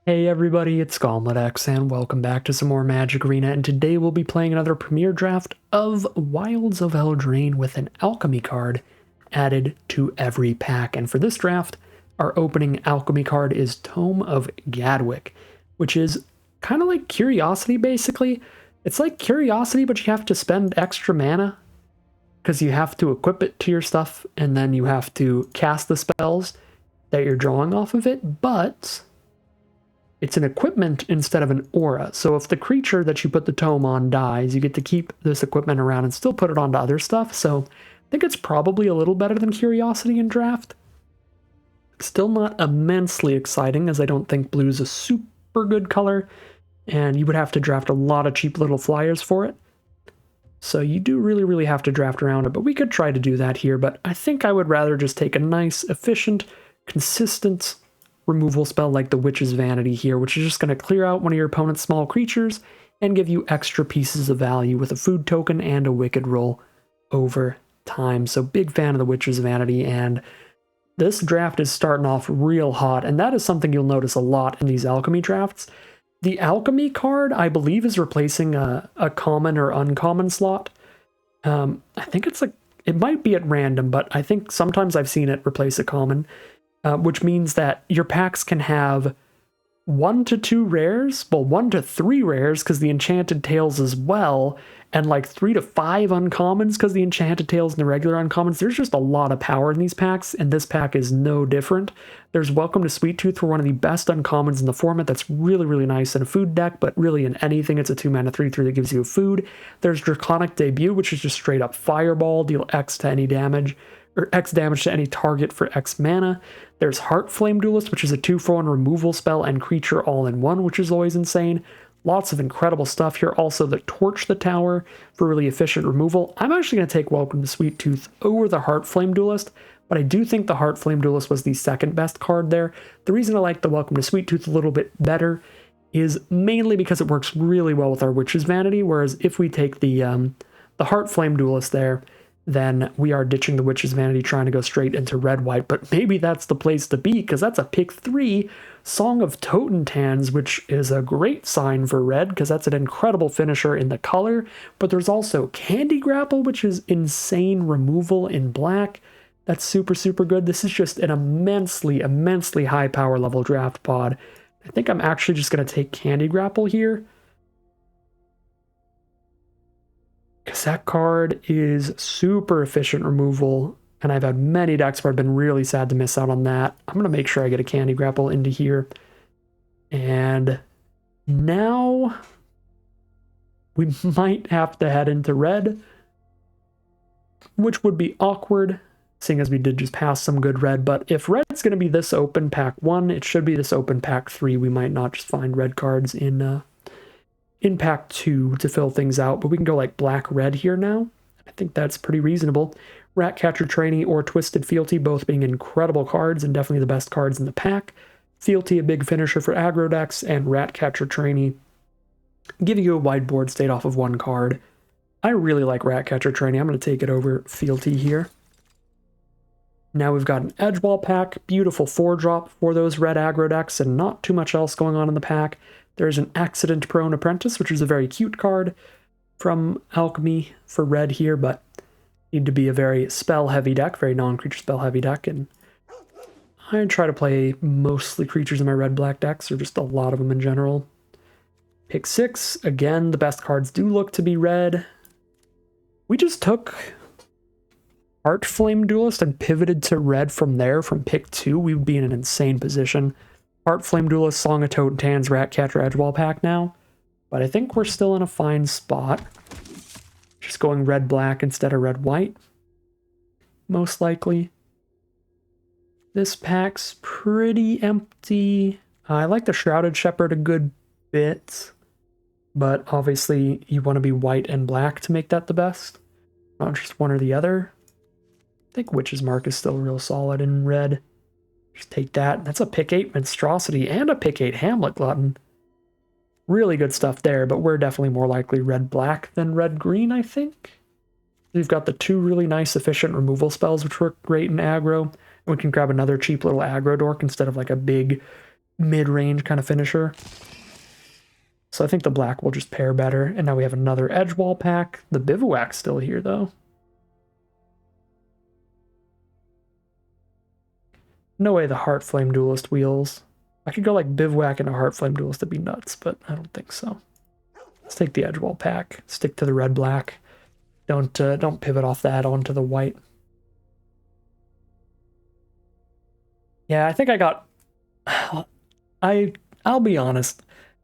Hey everybody, it's GauntletX, and welcome back to some more Magic Arena, and today we'll be playing another Premier Draft of Wilds of Eldraine with an Alchemy card added to every pack. And for this draft, our opening Alchemy card is Tome of Gadwick, which is kind of like Curiosity, basically. It's like Curiosity, but you have to spend extra mana, because you have to equip it to your stuff, and then you have to cast the spells that you're drawing off of it, but it's an equipment instead of an aura. So if the creature that you put the tome on dies, you get to keep this equipment around and still put it onto other stuff. So I think it's probably a little better than Curiosity in draft. Still not immensely exciting, as I don't think blue's a super good color, and you would have to draft a lot of cheap little flyers for it. So you do really have to draft around it, but we could try to do that here. But I think I would rather just take a nice, efficient, consistent removal spell like the Witch's Vanity here, which is just going to clear out one of your opponent's small creatures and give you extra pieces of value with a food token and a Wicked roll over time. So big fan of the Witch's Vanity, and this draft is starting off real hot, and that is something you'll notice a lot in these Alchemy drafts. The Alchemy card, I believe, is replacing a common or uncommon slot. I think it's like, it might be at random, but I think sometimes I've seen it replace a common. Which means that your packs can have 1 to 2 rares, well, 1 to 3 rares because the Enchanted Tales as well, and like 3 to 5 uncommons because the Enchanted Tales and the regular uncommons. There's just a lot of power in these packs, and this pack is no different. There's Welcome to Sweet Tooth for one of the best uncommons in the format that's really nice in a food deck, but really in anything, it's a 2-mana 3/3 that gives you a food. There's Draconic Debut, which is just straight up Fireball, deal X to any damage, or X damage to any target for X mana. There's Heartflame Duelist, which is a 2-for-1 removal spell and creature all in one, which is always insane. Lots of incredible stuff here. Also, the Torch the Tower for really efficient removal. I'm actually going to take Welcome to Sweet Tooth over the Heartflame Duelist, but I do think the Heartflame Duelist was the second best card there. The reason I like the Welcome to Sweet Tooth a little bit better is mainly because it works really well with our Witch's Vanity, whereas if we take the Heartflame Duelist there, then we are ditching the Witch's Vanity, trying to go straight into red-white. But maybe that's the place to be, because that's a pick 3 Song of Totentans, which is a great sign for red, because that's an incredible finisher in the color. But there's also Candy Grapple, which is insane removal in black. That's super good. This is just an immensely high power level draft pod. I think I'm actually just going to take Candy Grapple here, because that card is super efficient removal, and I've had many decks where I've been really sad to miss out on that. I'm going to make sure I get a Candy Grapple into here. And now we might have to head into red, which would be awkward, seeing as we did just pass some good red. But if red's going to be this open pack 1, it should be this open pack 3. We might not just find red cards in pack 2 to fill things out, but we can go like black-red here now. I think that's pretty reasonable. Ratcatcher Trainee or Twisted Fealty, both being incredible cards and definitely the best cards in the pack. Fealty, a big finisher for aggro decks, and Ratcatcher Trainee giving you a wide board state off of 1 card. I really like Ratcatcher Trainee. I'm going to take it over Fealty here. Now we've got an Edgewall pack, beautiful 4-drop for those red aggro decks, and not too much else going on in the pack. There's an Accident-Prone Apprentice, which is a very cute card from Alchemy for red here, but need to be a very spell-heavy deck, very non-creature spell-heavy deck, and I try to play mostly creatures in my red-black decks, or just a lot of them in general. Pick 6, again, the best cards do look to be red. We just took Heartflame Duelist and pivoted to red from there, from pick 2. We would be in an insane position. Heartflame Duelist, Song of Totentans, Ratcatcher Edgewall pack now. But I think we're still in a fine spot. Just going red-black instead of red-white, most likely. This pack's pretty empty. I like the Shrouded Shepherd a good bit, but obviously you want to be white and black to make that the best, not just one or the other. I think Witch's Mark is still real solid in red. Just take that. That's a pick 8 Monstrosity and a pick 8 Hamlet Glutton. Really good stuff there, but we're definitely more likely red-black than red-green, I think. We've got the 2 really nice efficient removal spells, which work great in aggro. And we can grab another cheap little aggro dork instead of like a big mid-range kind of finisher. So I think the black will just pair better. And now we have another edge wall pack. The Bivouac's still here, though. No way the Heartflame Duelist wheels. I could go like Bivouac and a Heartflame Duelist, that'd be nuts, but I don't think so. Let's take the edge wall pack. Stick to the red-black. Don't pivot off that onto the white. Yeah, I think I got... I'll be honest.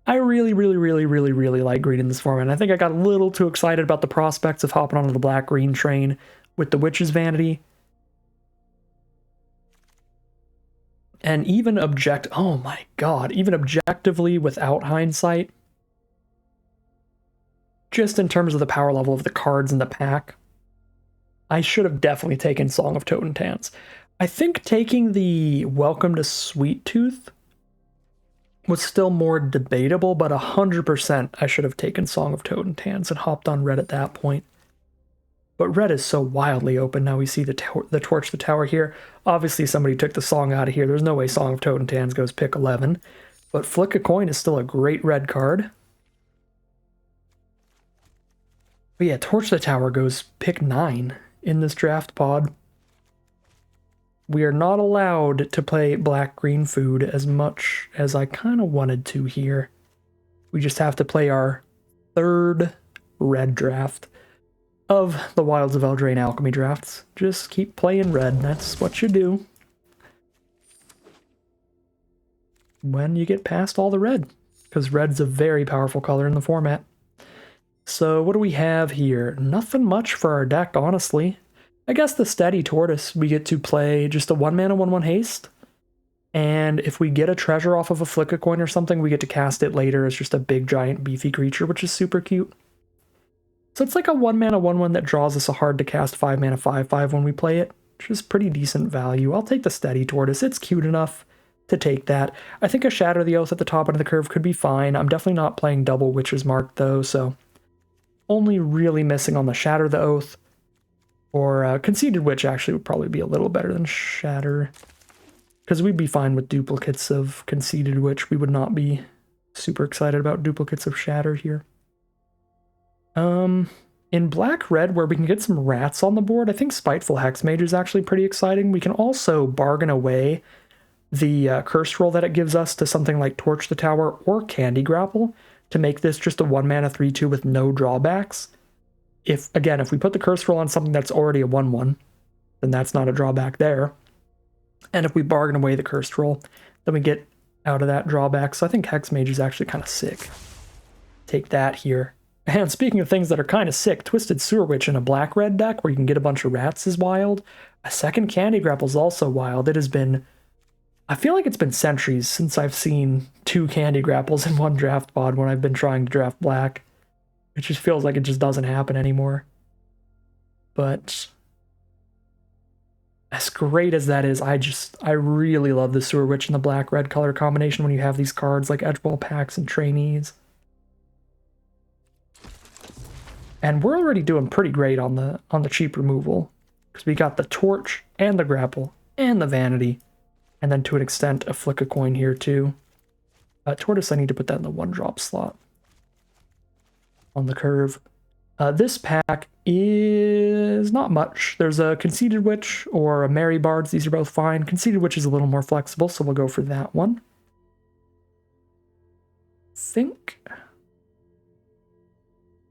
I really like green in this format. I think I got a little too excited about the prospects of hopping onto the black-green train with the Witch's Vanity. And even oh my god, even objectively without hindsight, just in terms of the power level of the cards in the pack, I should have definitely taken Song of Totentans. I think taking the Welcome to Sweet Tooth was still more debatable, but 100% I should have taken Song of Totentans and hopped on red at that point. But red is so wildly open. Now we see the Torch the Tower here. Obviously somebody took the song out of here. There's no way Song of Totentans goes pick 11. But Flick a Coin is still a great red card. But yeah, Torch the Tower goes pick 9 in this draft pod. We are not allowed to play black-green food as much as I kind of wanted to here. We just have to play our third red draft of the Wilds of Eldraine Alchemy drafts. Just keep playing red, that's what you do when you get past all the red, because red's a very powerful color in the format. So what do we have here? Nothing much for our deck, honestly. I guess the Steady Tortoise, we get to play just a 1-mana 1/1 haste, and if we get a treasure off of a Flick a Coin or something, we get to cast it later as just a big giant beefy creature, which is super cute. So it's like a 1-mana 1/1 that draws us a hard to cast 5-mana 5/5 when we play it, which is pretty decent value. I'll take the Steady Tortoise. It's cute enough to take that. I think a Shatter the Oath at the top end of the curve could be fine. I'm definitely not playing double Witch's Mark though, so only really missing on the Shatter the Oath. Or Conceited Witch actually would probably be a little better than Shatter, because we'd be fine with duplicates of Conceited Witch. We would not be super excited about duplicates of Shatter here. In black-red, where we can get some rats on the board, I think Spiteful Hexmage is actually pretty exciting. We can also bargain away the curse roll that it gives us to something like Torch the Tower or Candy Grapple to make this just a 1-mana 3/2 with no drawbacks. If we put the curse roll on something that's already a 1/1, then that's not a drawback there. And if we bargain away the curse roll, then we get out of that drawback. So I think Hexmage is actually kind of sick. Take that here. And speaking of things that are kind of sick, Twisted Sewer Witch in a black-red deck where you can get a bunch of rats is wild. A second Candy Grapple is also wild. It has been... I feel like it's been centuries since I've seen 2 Candy Grapples in one draft pod when I've been trying to draft black. It just feels like it just doesn't happen anymore. But as great as that is, I really love the Sewer Witch and the black-red color combination when you have these cards like Edgewall Packs and Trainees. And we're already doing pretty great on the cheap removal, because we got the Torch and the Grapple and the Vanity, and then to an extent a Flick a Coin here too. Tortoise, I need to put that in the 1-drop slot on the curve. This pack is not much. There's a Conceited Witch or a Merry Bards. These are both fine. Conceited Witch is a little more flexible, so we'll go for that one.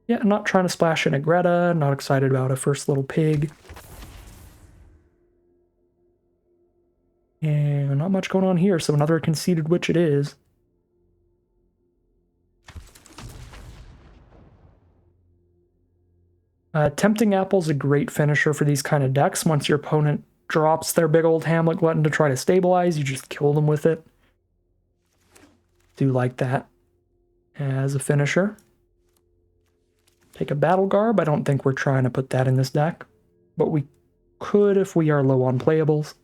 Yeah, I'm not trying to splash in a Greta, not excited about a First Little Pig. And not much going on here, so another Conceited Witch it is. Tempting Apple's a great finisher for these kind of decks. Once your opponent drops their big old Hamlet Glutton to try to stabilize, you just kill them with it. Do like that as a finisher. Take a Battle Garb. I don't think we're trying to put that in this deck, but we could if we are low on playables.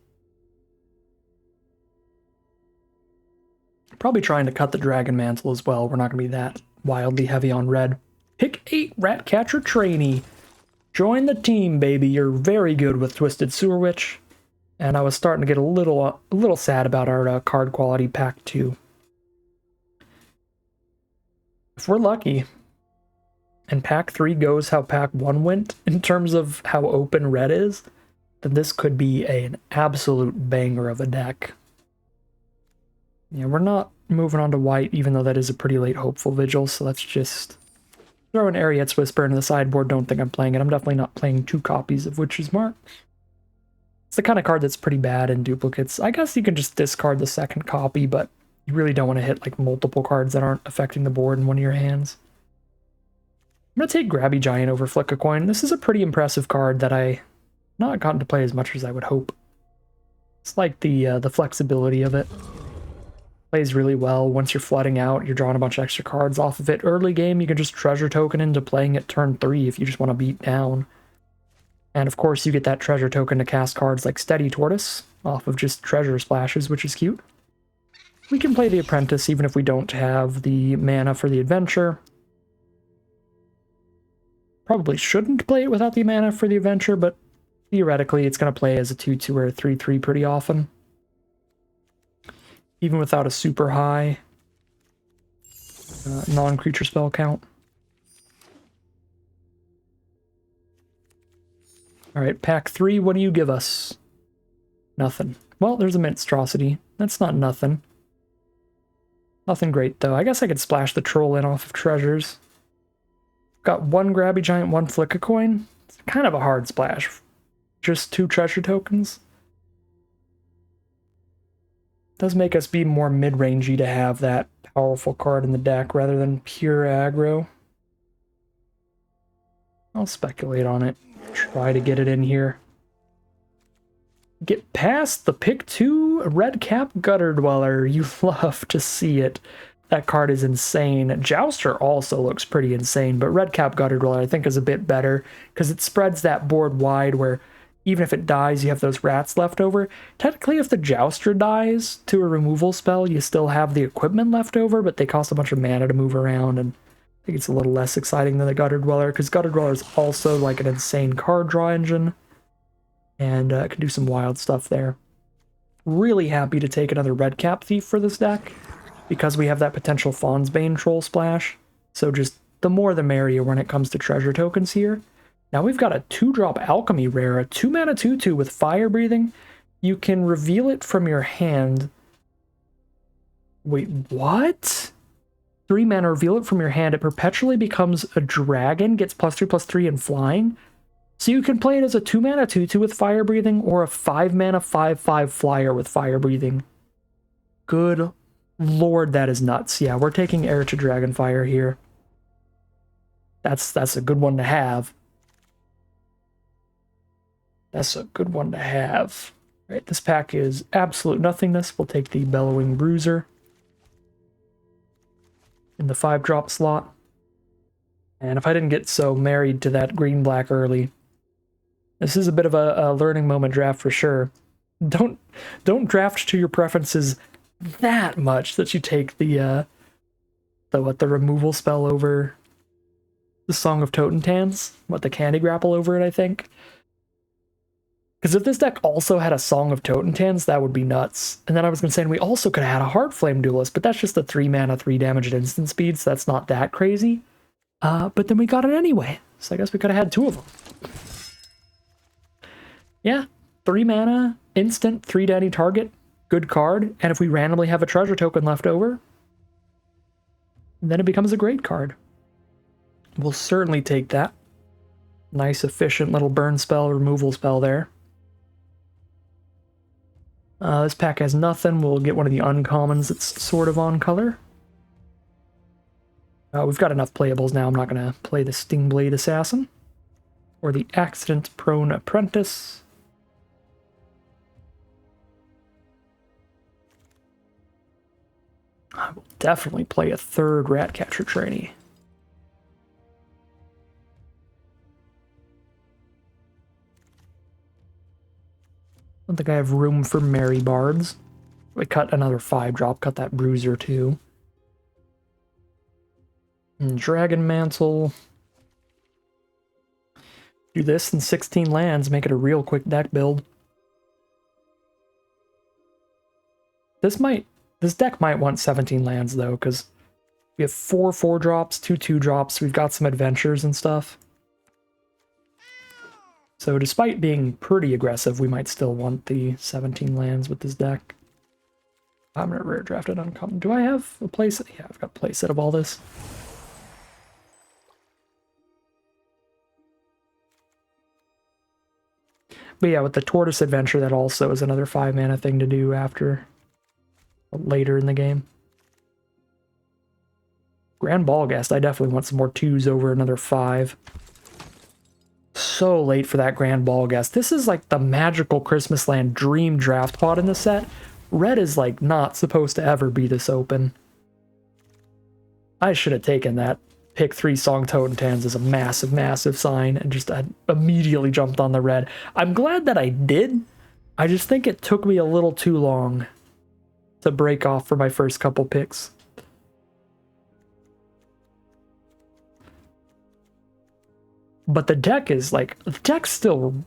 Probably trying to cut the Dragon Mantle as well. We're not going to be that wildly heavy on red. Pick 8 Ratcatcher Trainee. Join the team, baby. You're very good with Twisted Sewer Witch. And I was starting to get a little sad about our card quality pack 2. if we're lucky, and pack 3 goes how pack 1 went in terms of how open red is, then this could be an absolute banger of a deck. Yeah, we're not moving on to white, even though that is a pretty late hopeful vigil, so let's just throw an Ariet's Whisper into the sideboard. Don't think I'm playing it. I'm definitely not playing 2 copies of Witch's Mark. It's the kind of card that's pretty bad in duplicates. I guess you can just discard the second copy, but you really don't want to hit like multiple cards that aren't affecting the board in one of your hands. I'm going to take Grabby Giant over Flick a Coin. This is a pretty impressive card that I not gotten to play as much as I would hope. It's like the flexibility of it. Plays really well. Once you're flooding out, you're drawing a bunch of extra cards off of it. Early game, you can just treasure token into playing it turn 3 if you just want to beat down. And of course, you get that treasure token to cast cards like Steady Tortoise off of just treasure splashes, which is cute. We can play the Apprentice even if we don't have the mana for the Adventure. Probably shouldn't play it without the mana for the Adventure, but theoretically it's going to play as a 2/2 or a 3/3 pretty often. Even without a super high non-creature spell count. Alright, pack 3, what do you give us? Nothing. Well, there's a Minstrosity. That's not nothing. Nothing great, though. I guess I could splash the Troll in off of treasures. Got 1 Grabby Giant, 1 Flick a Coin. It's kind of a hard splash. Just 2 treasure tokens. Does make us be more mid-rangey to have that powerful card in the deck rather than pure aggro. I'll speculate on it. Try to get it in here. Get past the pick 2 Red Cap Gutter Dweller. You love to see it. That card is insane. Jouster also looks pretty insane, but Red Cap Gutter Dweller I think is a bit better because it spreads that board wide where even if it dies, you have those rats left over. Technically, if the Jouster dies to a removal spell, you still have the equipment left over, but they cost a bunch of mana to move around, and I think it's a little less exciting than the Gutter Dweller, because Gutter Dweller is also like an insane card draw engine, and can do some wild stuff there. Really happy to take another Red Cap Thief for this deck, because we have that potential Fawn's Bane Troll Splash, so just the more the merrier when it comes to treasure tokens here. Now we've got a 2-drop Alchemy rare, a 2-mana 2/2 with Fire Breathing. You can reveal it from your hand. Wait, what? 3 mana, reveal it from your hand. It perpetually becomes a dragon, gets +3/+3 and flying. So you can play it as a 2-mana 2/2 with Fire Breathing or a 5-mana 5/5 flyer with Fire Breathing. Good lord, that is nuts. Yeah, we're taking Heir to Dragonfire here. That's a good one to have. That's a good one to have. All right, this pack is Absolute Nothingness. We'll take the Bellowing Bruiser in the 5-drop slot. And if I didn't get so married to that green-black early, this is a bit of a learning moment draft for sure. Don't draft to your preferences that much that you take the removal spell over the Song of Totentans, the Candy Grapple over it, I think. Because if this deck also had a Song of Totentans, that would be nuts. And then I was going to say, we also could have had a Heartflame Duelist, but that's just a 3-mana, 3 damage at instant speed, so that's not that crazy. But then we got it anyway, so I guess we could have had 2 of them. Yeah, 3 mana, instant, 3 to any target, good card, and if we randomly have a treasure token left over, then it becomes a great card. We'll certainly take that. Nice, efficient little burn spell, removal spell there. This pack has nothing. We'll get one of the uncommons that's sort of on color. We've got enough playables now. I'm not going to play the Stingblade Assassin or the Accident-Prone Apprentice. I will definitely play a 3rd Ratcatcher Trainee. I don't think I have room for Merry Bards. We cut another 5-drop, cut that Bruiser too. And Dragon Mantle. Do this in 16 lands, make it a real quick deck build. This deck might want 17 lands though, because We have 4 4-drops, 2 2-drops. We've got some adventures and stuff. So despite being pretty aggressive, we might still want the 17 lands with this deck. I'm gonna rare draft it uncommon. Do I have a playset? Yeah, I've got a playset of all this. But yeah, with the Tortoise Adventure, that also is another 5 mana thing to do after later in the game. Grand Ballgast, I definitely want some more 2s over another 5. So late for that Grand Ballgast. This is like the magical Christmas land dream draft pod in the set. Red is like not supposed to ever be this open. I should have taken that pick 3 Song Totentans as a massive, massive sign and just immediately jumped on the red. I'm glad that I did. I just think it took me a little too long to break off for my first couple picks. But the deck is like, the deck's still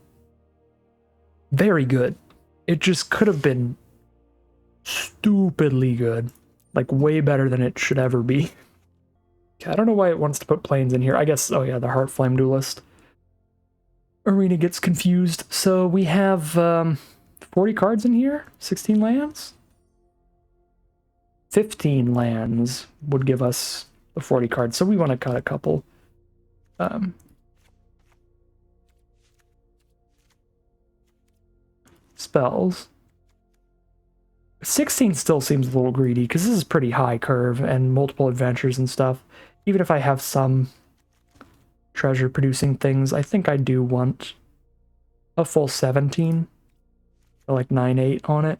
very good. It just could have been stupidly good. Like way better than it should ever be. Okay, I don't know why it wants to put planes in here. I guess, oh yeah, the Heartflame Duelist. Arena gets confused. So we have 40 cards in here? 16 lands? 15 lands would give us the 40 cards. So we want to cut a couple. Spells. 16 still seems a little greedy because this is pretty high curve and multiple adventures and stuff. Even if I have some treasure producing things, I think I do want a full 17 or like 9-8 on it.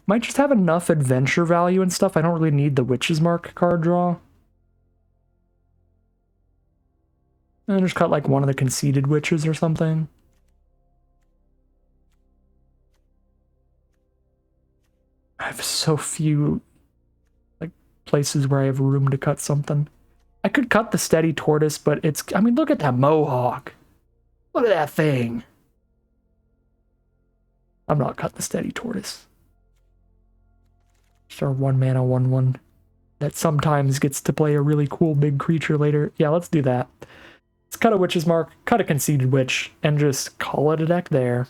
Might just have enough adventure value and stuff. I don't really need the Witch's Mark card draw. And just cut like one of the Conceited Witches or something. I have so few like places where I have room to cut something. I could cut the Steady Tortoise, but it's, I mean, look at that Mohawk. Look at that thing. I'm not cutting the Steady Tortoise. Just our 1 mana 1/1 that sometimes gets to play a really cool big creature later. Yeah, let's do that. Let's cut a Witch's Mark, cut a Conceited Witch, and just call it a deck there.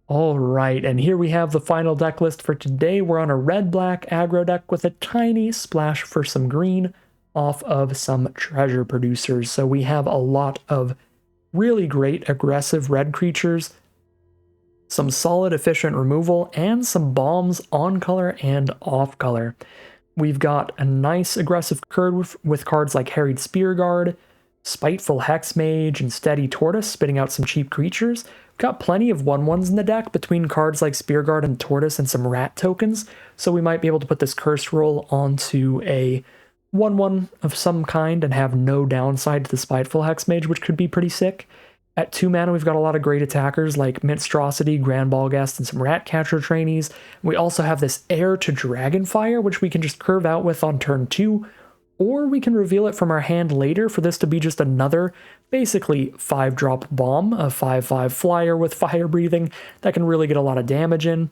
Alright, and here we have the final deck list for today. We're on a red-black aggro deck with a tiny splash for some green off of some treasure producers. So we have a lot of really great aggressive red creatures, some solid efficient removal, and some bombs on color and off color. We've got a nice aggressive curve with cards like Harried Spearguard, Spiteful Hexmage, and Steady Tortoise, spitting out some cheap creatures. We've got plenty of 1/1s in the deck between cards like Spearguard and Tortoise and some rat tokens, so we might be able to put this Curse Roll onto a 1/1 of some kind and have no downside to the Spiteful Hexmage, which could be pretty sick. At 2 mana, we've got a lot of great attackers like Minstrosity, Grand Ballgast, and some Ratcatcher trainees. We also have this Heir to Dragonfire, which we can just curve out with on turn 2, or we can reveal it from our hand later for this to be just another, basically 5-drop bomb, a 5/5 flyer with fire breathing that can really get a lot of damage in.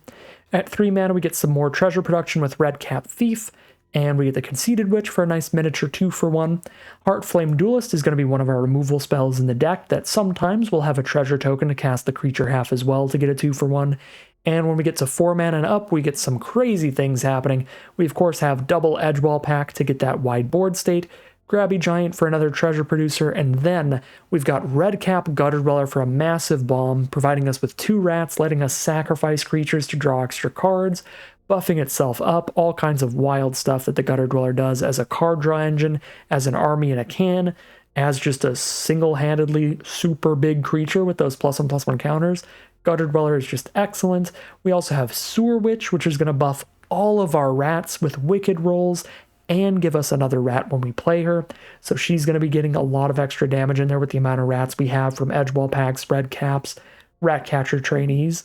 At 3 mana, we get some more treasure production with Redcap Thief, and we get the Conceited Witch for a nice miniature 2-for-1. Heartflame Duelist is going to be one of our removal spells in the deck that sometimes will have a treasure token to cast the creature half as well to get a 2-for-1. And when we get to 4 mana and up, we get some crazy things happening. We, of course, have double Edgewall Pack to get that wide board state, Grabby Giant for another treasure producer, and then we've got Redcap Gutter Dweller for a massive bomb, providing us with 2 rats, letting us sacrifice creatures to draw extra cards, buffing itself up, all kinds of wild stuff that the Gutter Dweller does as a card draw engine, as an army in a can, as just a single-handedly super big creature with those +1/+1 counters. Gutter Dweller is just excellent. We also have Sewer Witch, which is going to buff all of our rats with wicked rolls and give us another rat when we play her. So she's going to be getting a lot of extra damage in there with the amount of rats we have from Edgewall Packs, Red Caps, Ratcatcher trainees.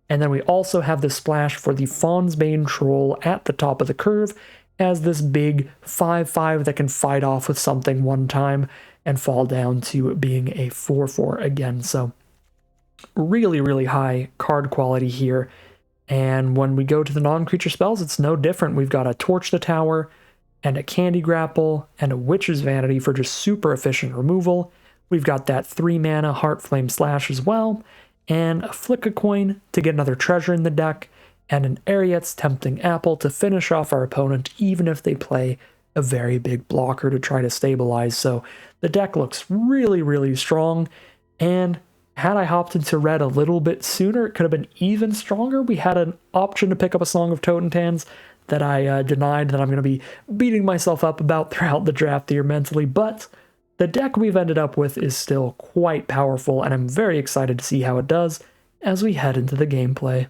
And then we also have the splash for the Fawnsbane Troll at the top of the curve as this big 5/5 that can fight off with something one time and fall down to being a 4/4 again. So really, really high card quality here. And when we go to the non-creature spells, it's no different. We've got a Torch the Tower, and a Candy Grapple, and a Witch's Vanity for just super efficient removal. We've got that 3-mana Heartflame Slash as well, and a Flick a Coin to get another treasure in the deck, and an Ariet's Tempting Apple to finish off our opponent, even if they play a very big blocker to try to stabilize. So the deck looks really, really strong, and had I hopped into red a little bit sooner, it could have been even stronger. We had an option to pick up a Song of Totentans that I denied, that I'm going to be beating myself up about throughout the draft here mentally, but the deck we've ended up with is still quite powerful, and I'm very excited to see how it does as we head into the gameplay.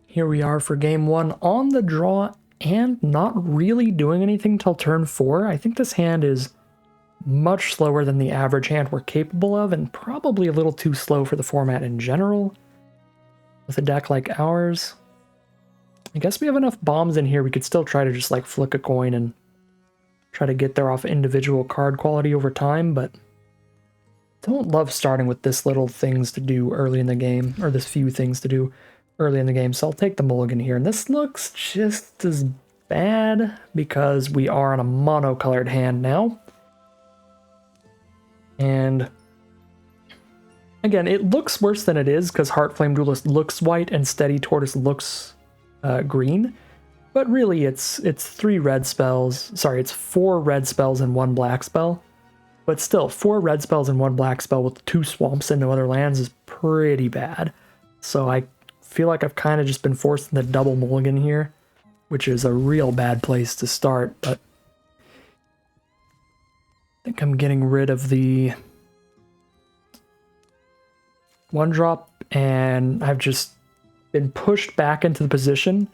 Here we are for game 1 on the draw, and not really doing anything till turn 4. I think this hand is much slower than the average hand we're capable of, and probably a little too slow for the format in general. With a deck like ours, I guess we have enough bombs in here, we could still try to just like flick a coin and try to get there off individual card quality over time, but don't love starting with this little things to do early in the game, or this few things to do early in the game, so I'll take the mulligan here. And this looks just as bad because we are on a mono-colored hand now. And again, it looks worse than it is because Heartflame Duelist looks white and Steady Tortoise looks green. But really, it's 3 red spells. Sorry, it's 4 red spells and 1 black spell. But still, 4 red spells and 1 black spell with 2 swamps and no other lands is pretty bad. So I feel like I've kind of just been forced into double mulligan here, which is a real bad place to start. But I think I'm getting rid of the 1-drop, and I've just been pushed back into the position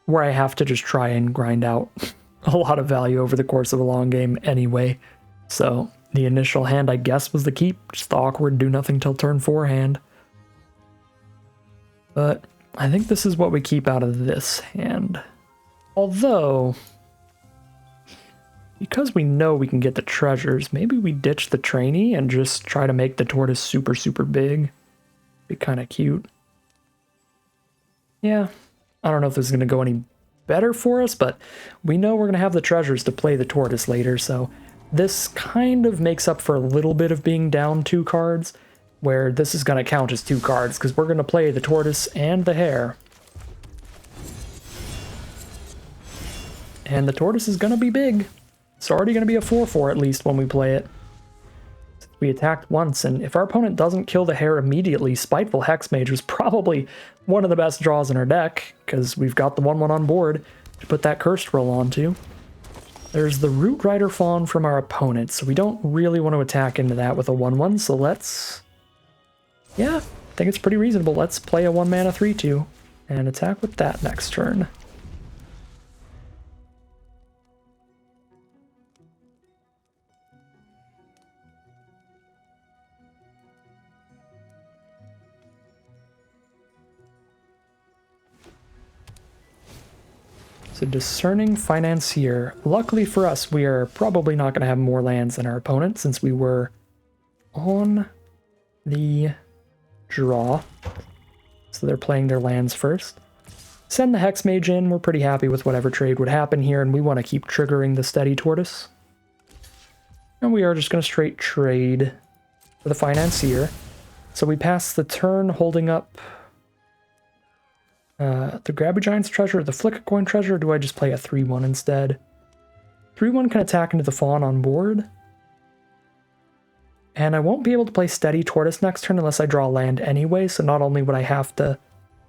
where I have to just try and grind out a lot of value over the course of a long game anyway. So the initial hand, I guess, was the keep. Just the awkward do nothing till turn 4 hand. But I think this is what we keep out of this hand. Although, because we know we can get the treasures, maybe we ditch the trainee and just try to make the tortoise super, super big. Be kind of cute. Yeah, I don't know if this is going to go any better for us, but we know we're going to have the treasures to play the tortoise later, so this kind of makes up for a little bit of being down 2 cards, where this is going to count as 2 cards, because we're going to play the tortoise and the hare. And the tortoise is going to be big. It's already going to be a 4/4 at least when we play it. We attacked once, and if our opponent doesn't kill the hare immediately, Spiteful Hexmage is probably one of the best draws in our deck, because we've got the 1/1 on board to put that Cursed Roll onto. There's the Root Rider Fawn from our opponent, so we don't really want to attack into that with a 1/1, so let's... Yeah, I think it's pretty reasonable. Let's play a 1-mana 3/2 and attack with that next turn. So Discerning Financier. Luckily for us, we are probably not going to have more lands than our opponent since we were on the draw. So they're playing their lands first. Send the Hexmage in. We're pretty happy with whatever trade would happen here, and we want to keep triggering the Steady Tortoise. And we are just going to straight trade for the Financier. So we pass the turn holding up the Grabby Giant's treasure, or the Flick a Coin treasure, or do I just play a 3/1 instead? 3/1 can attack into the Fawn on board. And I won't be able to play Steady Tortoise next turn unless I draw land anyway, so not only would I have to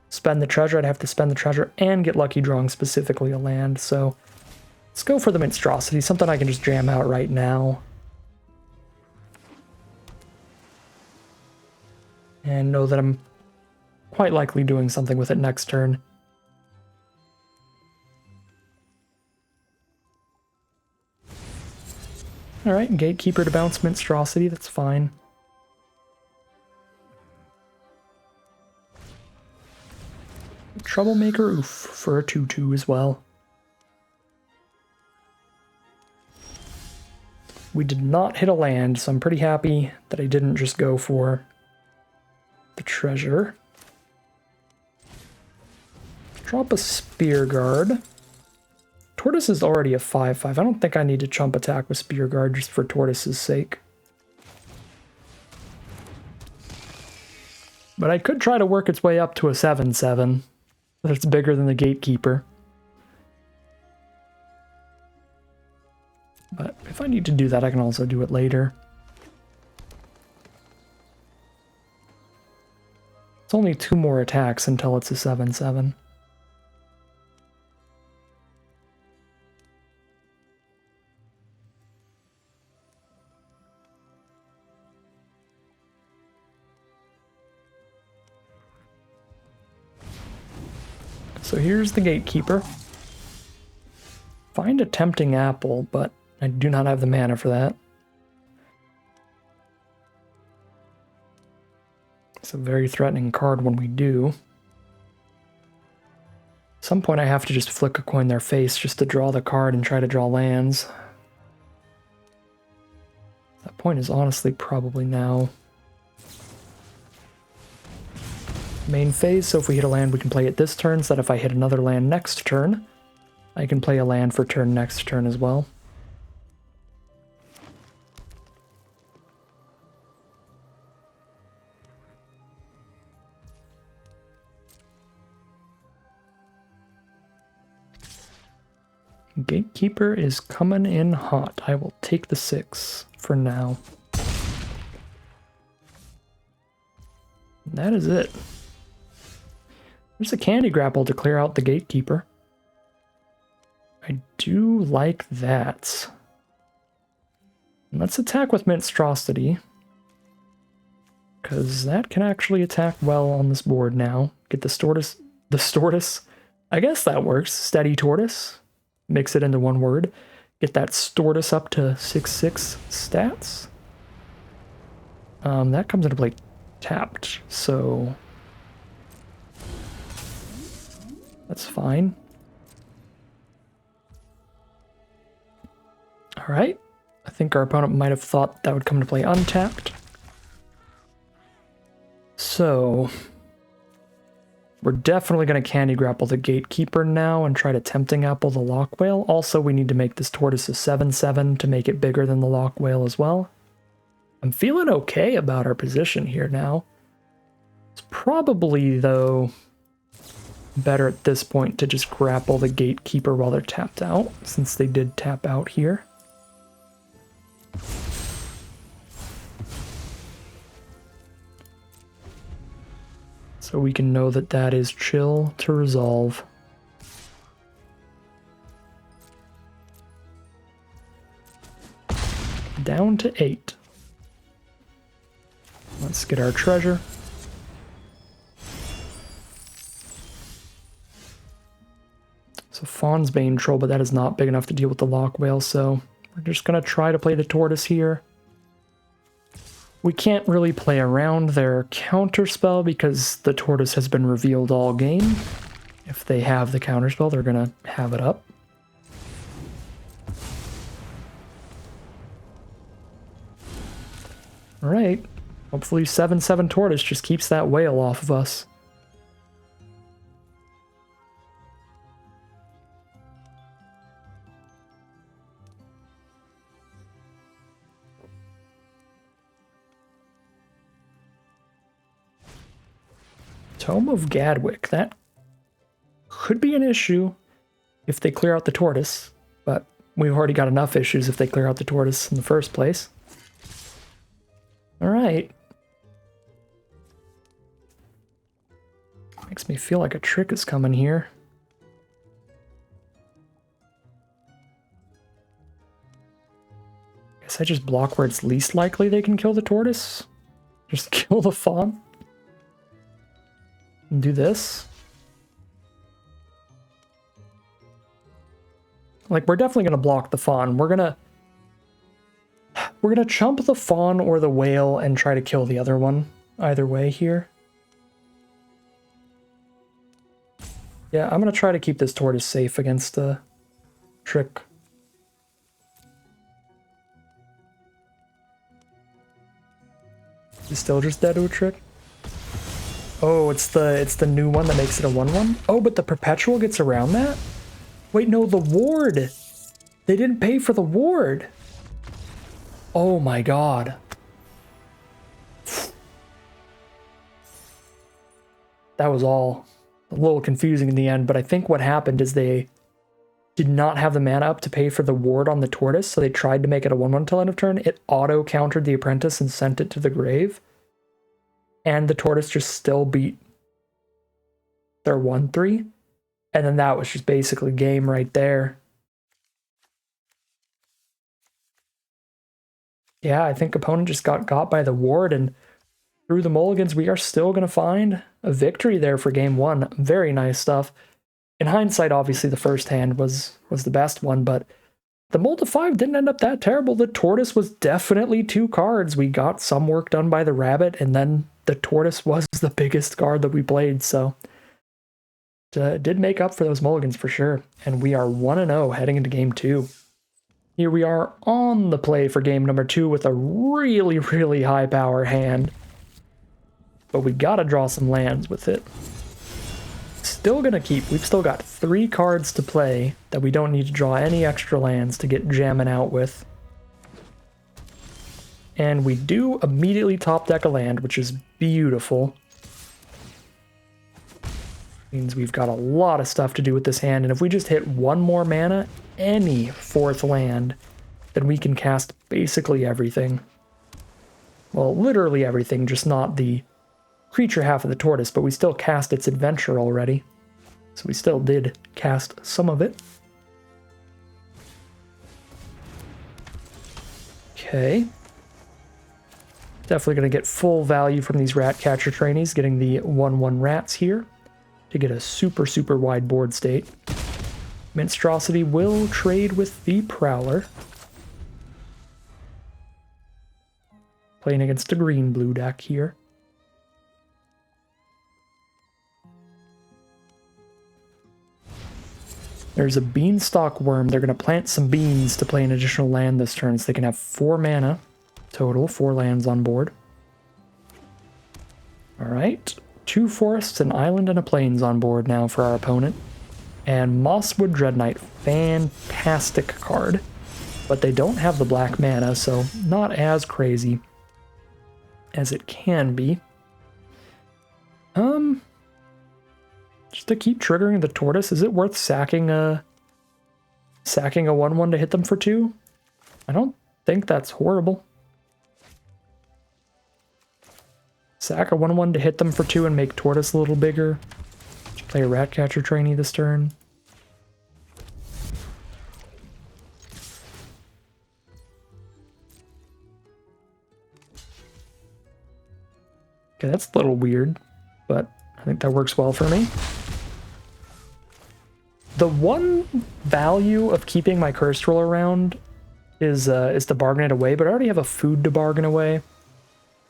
spend the treasure, I'd have to spend the treasure and get lucky drawing specifically a land, so let's go for the Monstrosity, something I can just jam out right now. And know that I'm quite likely doing something with it next turn. Alright, Gatekeeper to bounce Monstrosity, that's fine. Troublemaker, oof, for a 2/2 as well. We did not hit a land, so I'm pretty happy that I didn't just go for the treasure. Drop a Spear Guard. Tortoise is already a 5/5. I don't think I need to chump attack with Spear Guard just for Tortoise's sake. But I could try to work its way up to a 7/7. That's bigger than the Gatekeeper. But if I need to do that, I can also do it later. It's only 2 more attacks until it's a 7/7. So here's the Gatekeeper. Find a tempting apple, but I do not have the mana for that. It's a very threatening card when we do. At some point I have to just flick a coin in their face just to draw the card and try to draw lands. That point is honestly probably now. Main phase, so if we hit a land we can play it this turn, so that if I hit another land next turn, I can play a land for turn next turn as well. Gatekeeper is coming in hot. I will take the 6 for now. That is it. There's a Candy Grapple to clear out the Gatekeeper. I do like that. And let's attack with Monstrosity, because that can actually attack well on this board now. Get the Stortus. I guess that works. Steady Tortoise. Mix it into one word. Get that Stortus up to 6/6 stats. That comes into play tapped, so that's fine. Alright. I think our opponent might have thought that would come into play untapped. So we're definitely going to Candy Grapple the Gatekeeper now and try to Tempting Apple the Lockwhale. Also, we need to make this Tortoise a 7/7 to make it bigger than the Lockwhale as well. I'm feeling okay about our position here now. It's probably, though, better at this point to just grapple the Gatekeeper while they're tapped out, since they did tap out here. So we can know that that is chill to resolve. Down to 8. Let's get our treasure. So Fawn's Bane Troll, but that is not big enough to deal with the Lockwhale, so we're just going to try to play the Tortoise here. We can't really play around their counterspell because the Tortoise has been revealed all game. If they have the counterspell, they're going to have it up. Alright. Hopefully 7/7 Tortoise just keeps that whale off of us. Tome of Gadwick. That could be an issue if they clear out the Tortoise, but we've already got enough issues if they clear out the Tortoise in the first place. Alright. Makes me feel like a trick is coming here. Guess I just block where it's least likely they can kill the Tortoise. Just kill the Fawn. And do this. Like, we're definitely going to block the Fawn. We're gonna chump the Fawn or the Whale and try to kill the other one. Either way here. Yeah, I'm going to try to keep this Tortoise safe against a trick. He's still just dead to a trick? Oh, it's the new one that makes it a 1/1? Oh, but the perpetual gets around that? Wait, no, the ward. They didn't pay for the ward. Oh my god. That was all a little confusing in the end, but I think what happened is they did not have the mana up to pay for the ward on the tortoise, so they tried to make it a 1/1 till end of turn. It auto-countered the apprentice and sent it to the grave. And the tortoise just still beat their 1/3. And then that was just basically game right there. Yeah, I think opponent just got by the ward, and through the mulligans, we are still going to find a victory there for game one. Very nice stuff. In hindsight, obviously, the first hand was the best one, but the mull to 5 didn't end up that terrible. The tortoise was definitely 2 cards. We got some work done by the rabbit, and then the tortoise was the biggest card that we played, so it did make up for those mulligans for sure. And we are 1-0 heading into game 2. Here we are on the play for game number 2 with a really, really high power hand. But we gotta draw some lands with it. Still gonna keep, we've still got 3 cards to play that we don't need to draw any extra lands to get jamming out with. And we do immediately top deck a land, which is beautiful. Means we've got a lot of stuff to do with this hand, and if we just hit 1 more mana, any 4th land, then we can cast basically everything. Well, literally everything, just not the creature half of the tortoise, but we still cast its adventure already. So we still did cast some of it. Okay. Definitely going to get full value from these rat catcher trainees, getting the 1/1 rats here to get a super, super wide board state. Monstrosity will trade with the Prowler. Playing against a green-blue deck here. There's a Beanstalk Worm. They're going to plant some beans to play an additional land this turn, so they can have 4 mana total, 4 lands on board. Alright, 2 forests, an island, and a plains on board now for our opponent. And Mosswood Dreadknight, fantastic card. But they don't have the black mana, so not as crazy as it can be. Just to keep triggering the tortoise, is it worth sacking a 1/1 to hit them for 2? I don't think that's horrible. Sack a 1/1 to hit them for 2 and make tortoise a little bigger. Just play a Ratcatcher trainee this turn. Okay, that's a little weird, but I think that works well for me. The one value of keeping my Curse Roll around is to bargain it away, but I already have a food to bargain away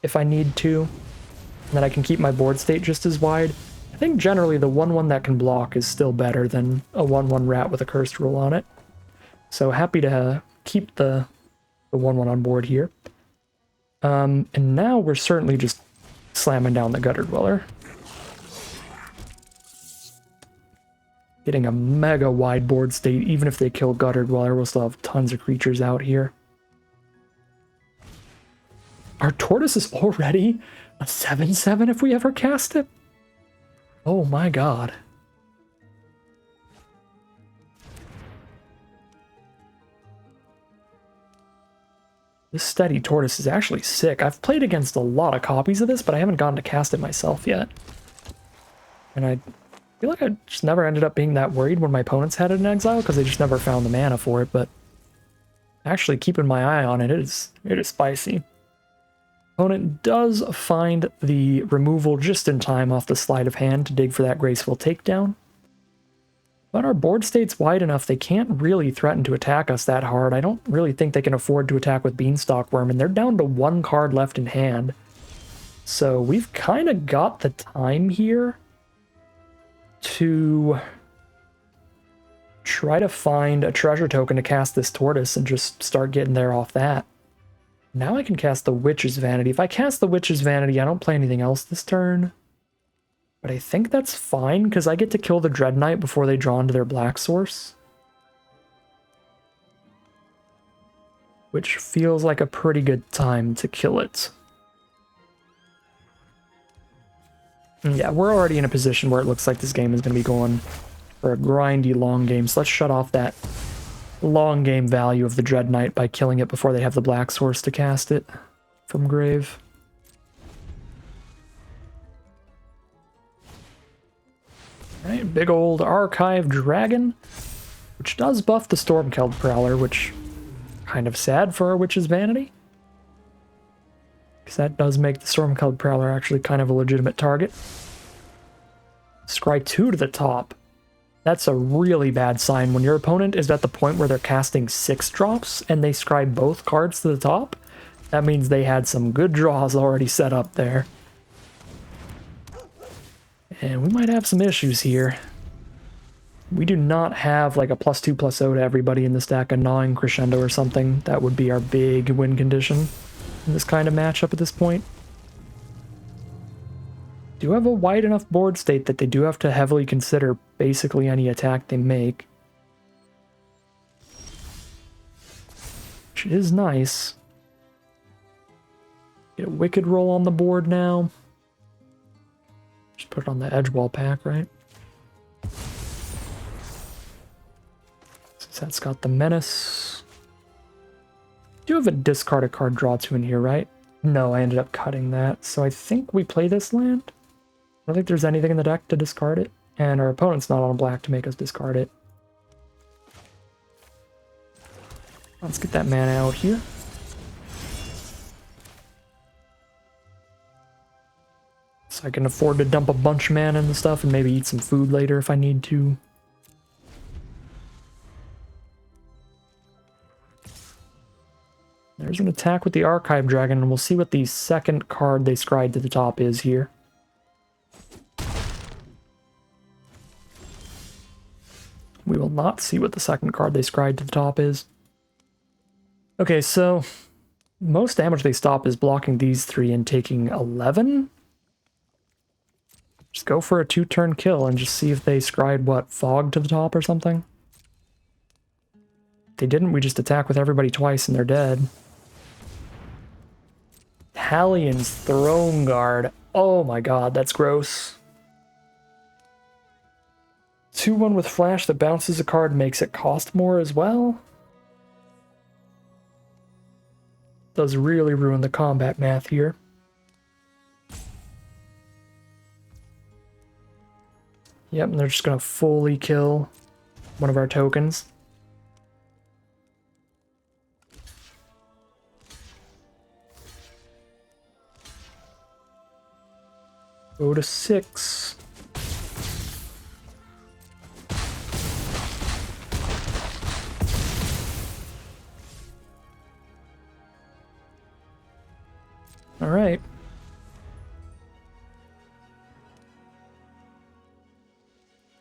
if I need to. And then I can keep my board state just as wide. I think generally the 1/1 that can block is still better than a 1/1 rat with a Cursed Roll on it. So happy to keep the 1/1 on board here. And now we're certainly just slamming down the Gutter Dweller. Getting a mega wide board state. Even if they kill Gutter Dweller, we'll still have tons of creatures out here. Our tortoise is already a 7/7 if we ever cast it. Oh my god. This steady tortoise is actually sick. I've played against a lot of copies of this, but I haven't gotten to cast it myself yet. And I feel like I just never ended up being that worried when my opponents had it in exile, because they just never found the mana for it, but actually keeping my eye on it, it is spicy. Opponent does find the removal just in time off the sleight of hand to dig for that graceful takedown. But our board state's wide enough, they can't really threaten to attack us that hard. I don't really think they can afford to attack with Beanstalk Worm, and they're down to 1 card left in hand. So we've kind of got the time here to try to find a treasure token to cast this tortoise and just start getting there off that. Now I can cast the Witch's Vanity. If I cast the Witch's Vanity, I don't play anything else this turn. But I think that's fine, because I get to kill the Dread Knight before they draw into their black source. Which feels like a pretty good time to kill it. And yeah, we're already in a position where it looks like this game is going to be going for a grindy long game, so let's shut off that long game value of the Dread Knight by killing it before they have the black source to cast it from grave. Alright, big old Archive Dragon, which does buff the Stormkeld Prowler, which kind of sad for our Witch's Vanity. Because that does make the Stormkeld Prowler actually kind of a legitimate target. Scry 2 to the top. That's a really bad sign when your opponent is at the point where they're casting 6 drops and they scry both cards to the top. That means they had some good draws already set up there. And we might have some issues here. We do not have like a +2/+0 to everybody in the stack, a Gnawing Crescendo or something. That would be our big win condition in this kind of matchup at this point. Do have a wide enough board state that they do have to heavily consider basically any attack they make. Which is nice. Get a Wicked Roll on the board now. Just put it on the Edgewall pack, right? Since that's got the Menace. Do have a discard a card, draw 2 in here, right? No, I ended up cutting that. So I think we play this land. I don't think there's anything in the deck to discard it. And our opponent's not on black to make us discard it. Let's get that mana out here. So I can afford to dump a bunch of mana into stuff and maybe eat some food later if I need to. There's an attack with the Archive Dragon, and we'll see what the second card they scried to the top is here. We will not see what the second card they scried to the top is. Okay, so most damage they stop is blocking these 3 and taking 11? Just go for a 2-turn kill and just see if they scried, what, Fog to the top or something? If they didn't, we just attack with everybody twice and they're dead. Hallion's Throne Guard. Oh my god, that's gross. 2/1 with flash that bounces a card makes it cost more as well. Does really ruin the combat math here. Yep, and they're just gonna fully kill one of our tokens. Go to 6. All right.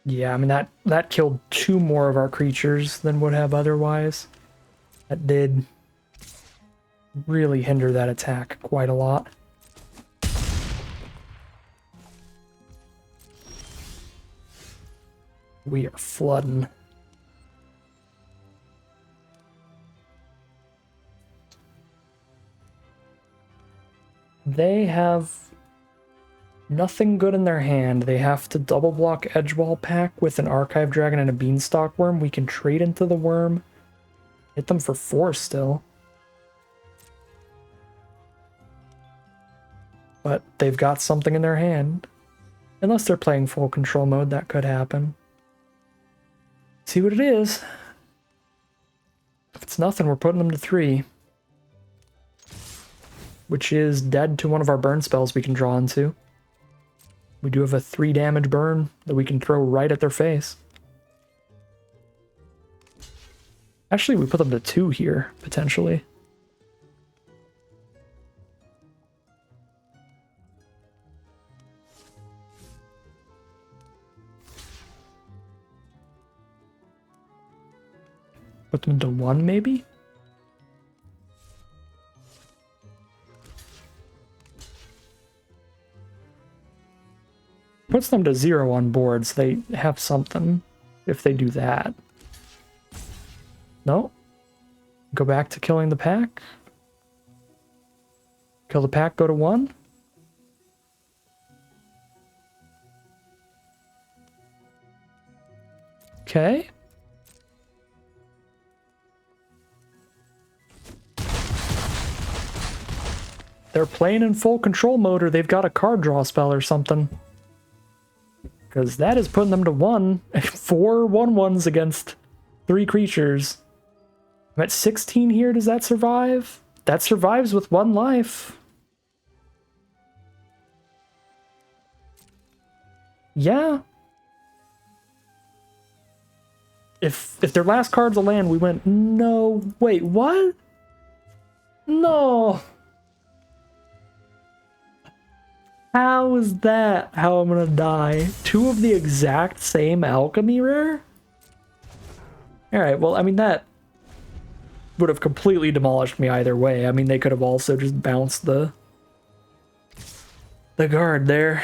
Yeah, I mean, that killed 2 more of our creatures than would have otherwise. That did really hinder that attack quite a lot. We are flooding. They have nothing good in their hand. They have to double block Edgewall pack with an Archive Dragon and a Beanstalk Worm. We can trade into the worm. Hit them for 4 still. But they've got something in their hand. Unless they're playing full control mode, that could happen. See what it is. If it's nothing, we're putting them to 3. Which is dead to one of our burn spells we can draw into. We do have a 3 damage burn that we can throw right at their face. Actually, we put them to 2 here, potentially. Put them to 1, maybe? puts them to 0 on board, so they have something if they do that. No. Go back to killing the pack. Kill the pack, go to 1. Okay. They're playing in full control mode, or they've got a card draw spell or something. Because that is putting them to 1. 4 1/1s against 3 creatures. I'm at 16 here. Does that survive? That survives with 1 life. Yeah. If their last card's a land, we went, no, wait, what? No. How is that how I'm gonna die? 2 of the exact same alchemy rare? Alright, well, I mean, that would have completely demolished me either way. I mean, they could have also just bounced the guard there.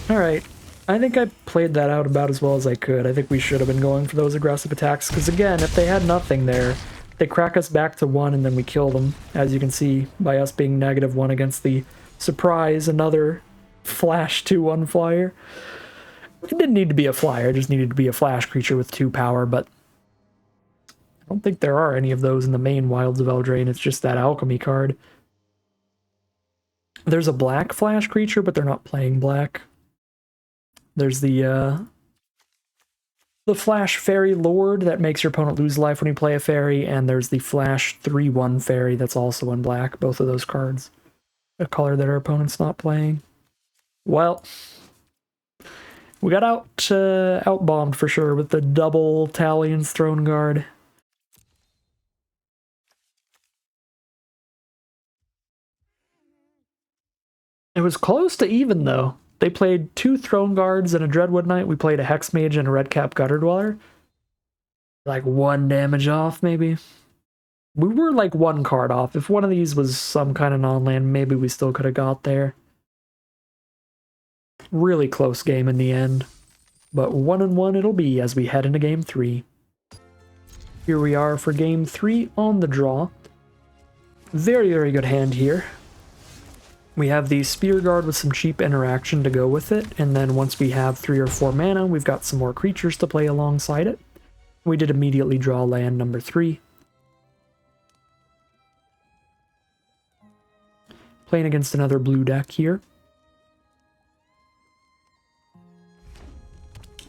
Alright, I think I played that out about as well as I could. I think we should have been going for those aggressive attacks, because again, if they had nothing there, they crack us back to 1 and then we kill them, as you can see by us being -1 against the surprise, another flash 2/1 flyer. It didn't need to be a flyer, it just needed to be a flash creature with 2 power, but I don't think there are any of those in the main Wilds of Eldraine. It's just that alchemy card. There's a black flash creature, but they're not playing black. There's the Flash Fairy Lord that makes your opponent lose life when you play a fairy, and there's the Flash 3/1 Fairy that's also in black. Both of those cards. A color that our opponent's not playing. Well, we got outbombed for sure with the double Talion's Throne Guard. It was close to even, though. They played 2 Throne Guards and a Dreadwood Knight. We played a Hex Mage and a Redcap Gutter Dweller. Like 1 damage off, maybe. We were like 1 card off. If one of these was some kind of non-land, maybe we still could have got there. Really close game in the end. But 1-1 it'll be as we head into game 3. Here we are for game 3 on the draw. Very, very good hand here. We have the Spear Guard with some cheap interaction to go with it, and then once we have 3 or 4 mana, we've got some more creatures to play alongside it. We did immediately draw land number 3. Playing against another blue deck here.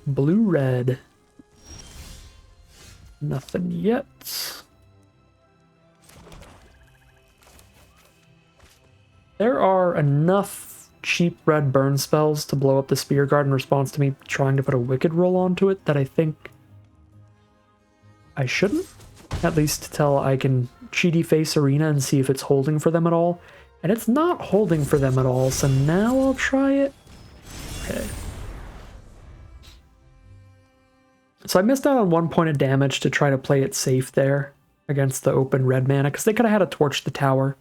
Blue-red. Nothing yet. There are enough cheap red burn spells to blow up the Spear Guard in response to me trying to put a Wicked roll onto it that I think I shouldn't. At least till I can cheaty face Arena and see if it's holding for them at all. And it's not holding for them at all, so now I'll try it. Okay. So I missed out on 1 point of damage to try to play it safe there against the open red mana, because they could have had a Torch the Tower.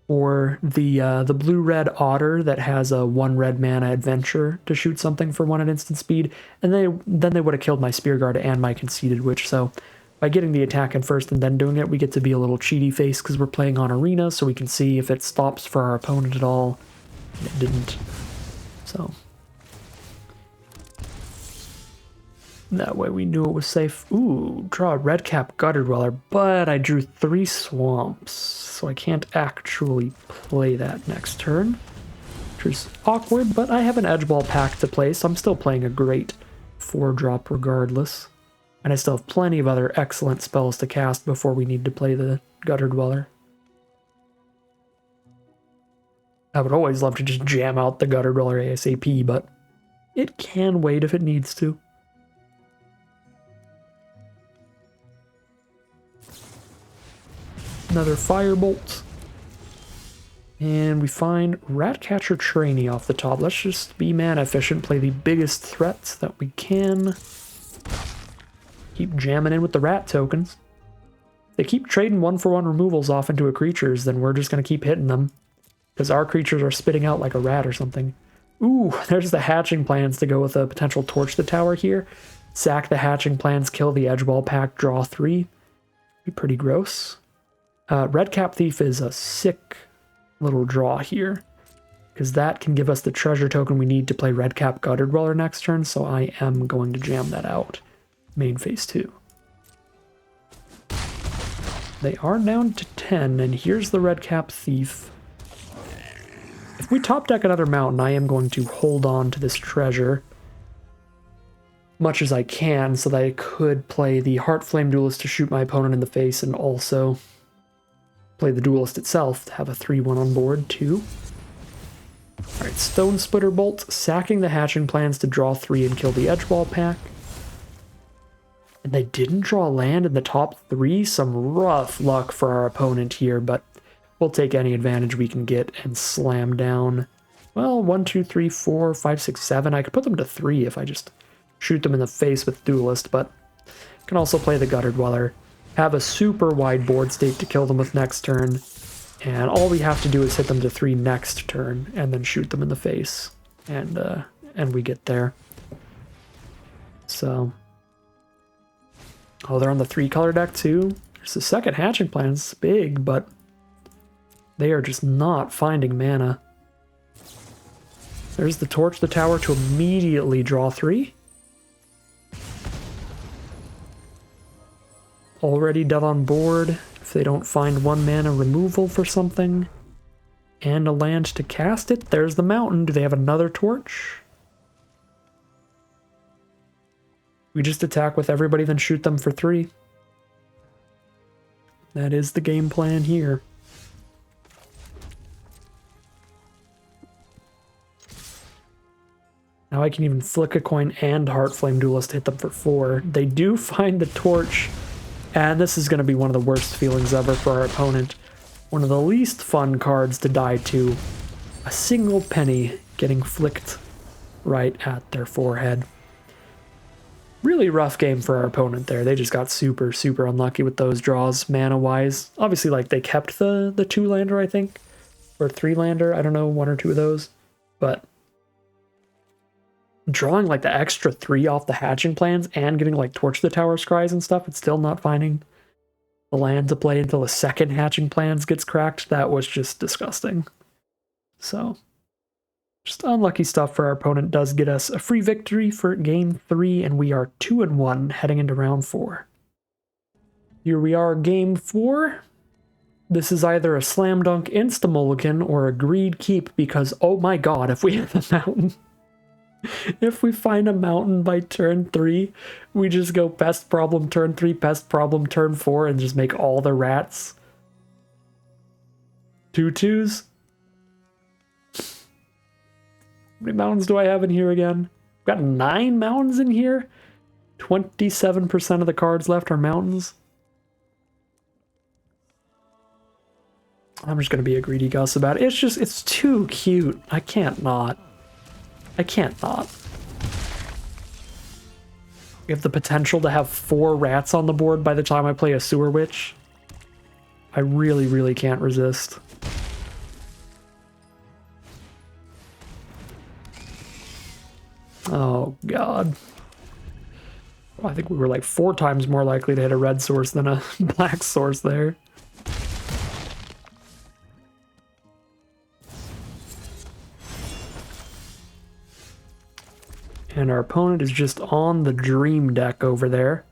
Or the blue-red Otter that has a 1 red mana adventure to shoot something for 1 at instant speed, and then they would have killed my Spear Guard and my Conceited Witch, so by getting the attack in first and then doing it, we get to be a little cheaty face because we're playing on Arena, so we can see if it stops for our opponent at all. And it didn't. So that way we knew it was safe. Ooh, draw a Redcap Gutter Dweller, but I drew 3 swamps, so I can't actually play that next turn, which is awkward, but I have an Edgeball pack to play, so I'm still playing a great 4-drop regardless. And I still have plenty of other excellent spells to cast before we need to play the Gutter Dweller. I would always love to just jam out the Gutter Dweller ASAP, but it can wait if it needs to. Another Firebolt. And we find Ratcatcher Trainee off the top. Let's just be mana efficient, play the biggest threats that we can. Keep jamming in with the rat tokens. If they keep trading 1-for-1 removals off into a creatures, then we're just going to keep hitting them. Because our creatures are spitting out like a rat or something. Ooh, there's the hatching plans to go with a potential torch the tower here. Sack the hatching plans, kill the edgewall pack, draw 3. Be pretty gross. Red Cap Thief is a sick little draw here, because that can give us the treasure token we need to play Red Cap Gutter Dweller next turn, so I am going to jam that out. Main phase 2. They are down to 10, and here's the Red Cap Thief. If we top deck another mountain, I am going to hold on to this treasure much as I can, so that I could play the Heartflame Duelist to shoot my opponent in the face, and also play the Duelist itself to have a 3-1 on board, too. Alright, Stone Splitter Bolt, sacking the hatching plans to draw 3 and kill the Edgewall pack. And they didn't draw land in the top 3, some rough luck for our opponent here, but we'll take any advantage we can get and slam down. Well, 1, 2, 3, 4, 5, 6, 7. I could put them to 3 if I just shoot them in the face with Duelist, but can also play the Gutter Dweller. Have a super wide board state to kill them with next turn, and all we have to do is hit them to 3 next turn, and then shoot them in the face, and we get there. So, oh, they're on the 3-color deck too. There's the second hatching plan. It's big, but they are just not finding mana. There's the Torch the Tower to immediately draw 3. Already done on board if they don't find 1 mana removal for something. And a land to cast it. There's the mountain. Do they have another torch? We just attack with everybody, then shoot them for 3. That is the game plan here. Now I can even flick a coin and Heartflame Duelist to hit them for 4. They do find the torch. And this is going to be one of the worst feelings ever for our opponent. One of the least fun cards to die to. A single penny getting flicked right at their forehead. Really rough game for our opponent there. They just got super, super unlucky with those draws, mana-wise. Obviously, like, they kept the 2-lander, I think. Or 3-lander, I don't know, 1 or 2 of those. But drawing like the extra 3 off the hatching plans and getting like Torch the Tower scries and stuff, it's still not finding the land to play until the second hatching plans gets cracked. That was just disgusting. So just unlucky stuff for our opponent. Does get us a free victory for game 3, and we are 2-1 heading into round 4. Here we are, game 4. This is either a slam dunk insta-mulligan or a greed keep, because oh my god, if we have a mountain. If we find a mountain by turn 3, we just go pest problem turn 3, pest problem turn 4, and just make all the rats 2/2s. How many mountains do I have in here again? I've got 9 mountains in here. 27% of the cards left are mountains. I'm just going to be a greedy Gus about it. It's too cute. I can't not. I can't not. We have the potential to have 4 rats on the board by the time I play a Sewer Witch. I really, really can't resist. Oh, God. I think we were like 4 times more likely to hit a red source than a black source there. And our opponent is just on the dream deck over there.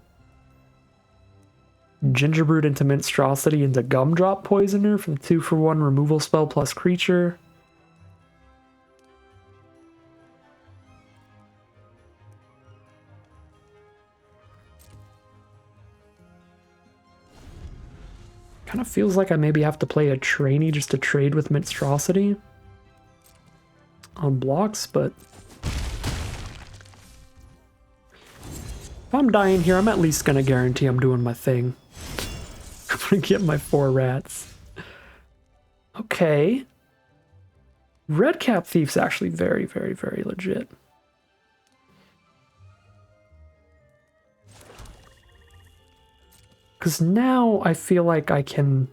Gingerbread into Minstrosity into Gumdrop Poisoner for the 2-for-1 removal spell plus creature. Kind of feels like I maybe have to play a trainee just to trade with Minstrosity on blocks, but if I'm dying here, I'm at least going to guarantee I'm doing my thing. I'm going to get my 4 rats. Okay. Red Cap Thief's actually very, very, very legit. Because now I feel like I can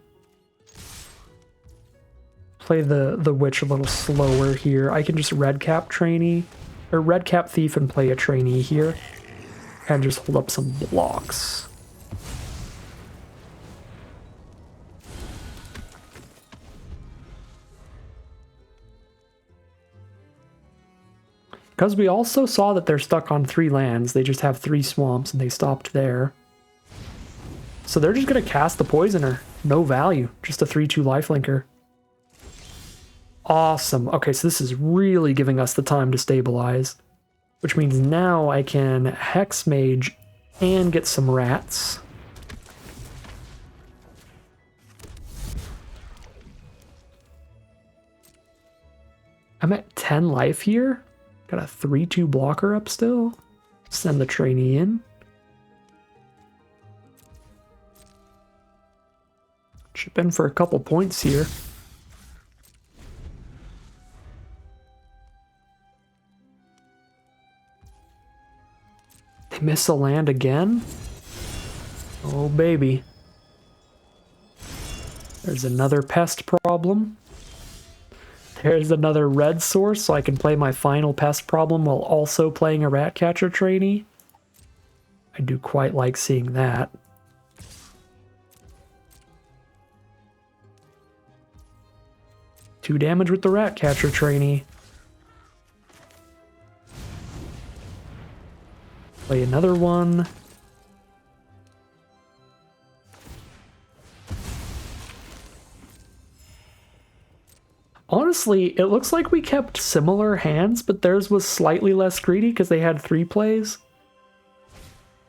play the witch a little slower here. I can just redcap trainee, or redcap thief and play a trainee here, and just hold up some blocks. Because we also saw that they're stuck on 3 lands, they just have 3 swamps and they stopped there. So they're just going to cast the Poisoner. No value, just a 3/2 lifelinker. Awesome. Okay, so this is really giving us the time to stabilize, which means now I can Hex Mage and get some rats. I'm at 10 life here. Got a 3/2 blocker up still. Send the trainee in. Chip in for a couple points here. They miss a land again? Oh baby. There's another pest problem. There's another red source, so I can play my final pest problem while also playing a Ratcatcher trainee. I do quite like seeing that. Two damage with the Ratcatcher trainee. Play another one. Honestly, it looks like we kept similar hands, but theirs was slightly less greedy because they had 3 plays.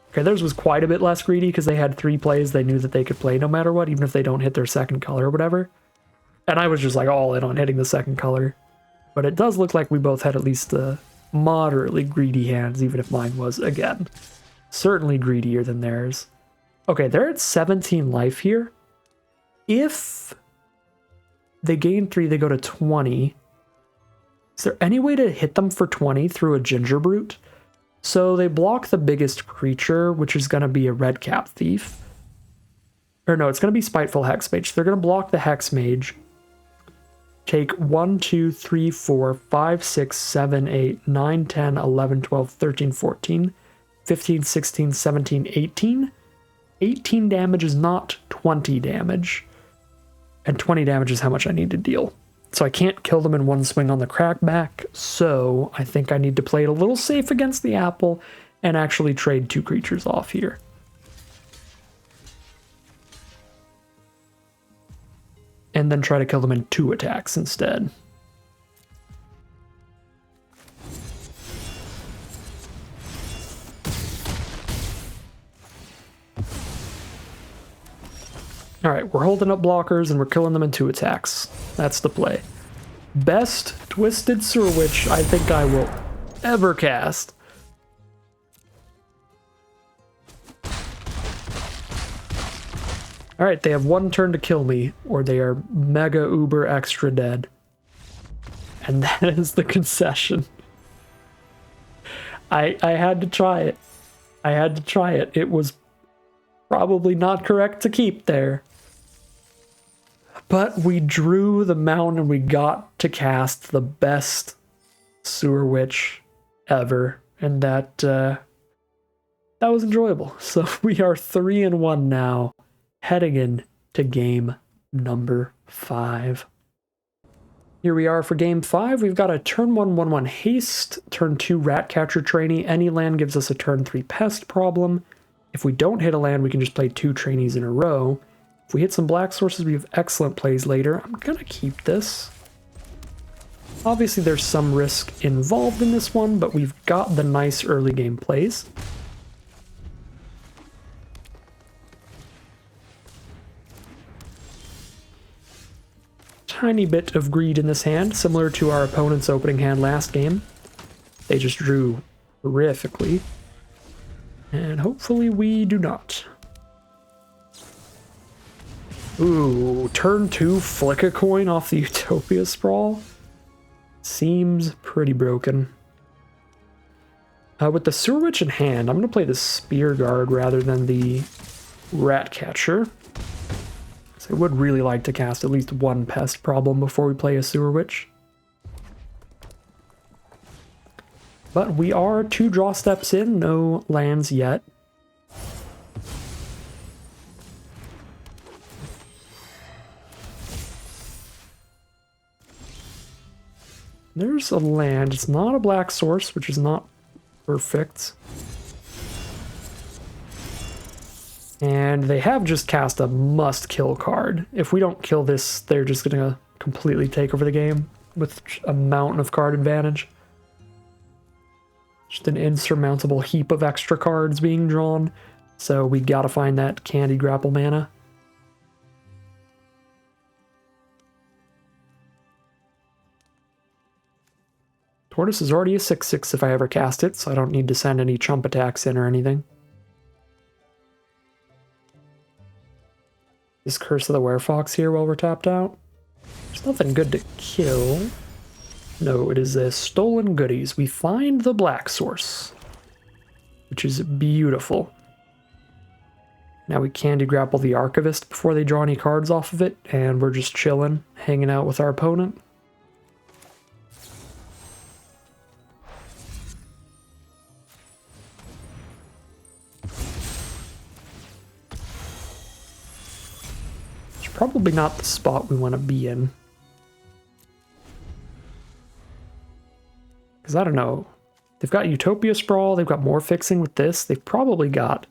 Okay, theirs was quite a bit less greedy because they had 3 plays they knew that they could play no matter what, even if they don't hit their second color or whatever. And I was just like all in on hitting the second color. But it does look like we both had at least moderately greedy hands, even if mine was, again, certainly greedier than theirs. Okay, they're at 17 life here. If they gain 3, they go to 20. Is there any way to hit them for 20 through a Ginger Brute? So they block the biggest creature, which is going to be a Redcap Thief. Or no, it's going to be Spiteful Hex Mage. So they're going to block the Hex Mage. Take 1, 2, 3, 4, 5, 6, 7, 8, 9, 10, 11, 12, 13, 14, 15, 16, 17, 18. 18 damage is not 20 damage. And 20 damage is how much I need to deal. So I can't kill them in one swing on the crackback, so I think I need to play it a little safe against the apple and actually trade 2 creatures off here. And then try to kill them in 2 attacks instead. Alright, we're holding up blockers and we're killing them in 2 attacks. That's the play. Best Twisted Sewer Witch I think I will ever cast. Alright, they have 1 turn to kill me, or they are mega uber extra dead. And that is the concession. I had to try it. I had to try it. It was probably not correct to keep there. But we drew the mountain and we got to cast the best Sewer Witch ever. And that was enjoyable. So we are 3-1 now, heading in to game number 5. Here we are for game 5. We've got a turn 1, 1/1 haste, turn 2 Ratcatcher trainee. Any land gives us a turn 3 pest problem. If we don't hit a land, we can just play 2 trainees in a row. If we hit some black sources, we have excellent plays later. I'm gonna keep this. Obviously, there's some risk involved in this one, but we've got the nice early game plays. Tiny bit of greed in this hand, similar to our opponent's opening hand last game. They just drew horrifically. And hopefully we do not. Ooh, turn 2 flick a coin off the Utopia Sprawl. Seems pretty broken. With the Sewer Witch in hand, I'm going to play the Spear Guard rather than the Ratcatcher. So I would really like to cast at least one pest problem before we play a Sewer Witch. But we are 2 draw steps in, no lands yet. There's a land. It's not a black source, which is not perfect. And they have just cast a must-kill card. If we don't kill this, they're just going to completely take over the game with a mountain of card advantage. Just an insurmountable heap of extra cards being drawn. So we gotta find that candy grapple mana. Tortoise is already a 6/6 if I ever cast it, so I don't need to send any chump attacks in or anything. Is Curse of the Werefox here while we're tapped out? There's nothing good to kill. No, it is a stolen goodies. We find the black source, which is beautiful. Now we candy grapple the Archivist before they draw any cards off of it, and we're just chilling, hanging out with our opponent. It's probably not the spot we want to be in. Because I don't know, they've got Utopia Sprawl, they've got more fixing with this, they've probably got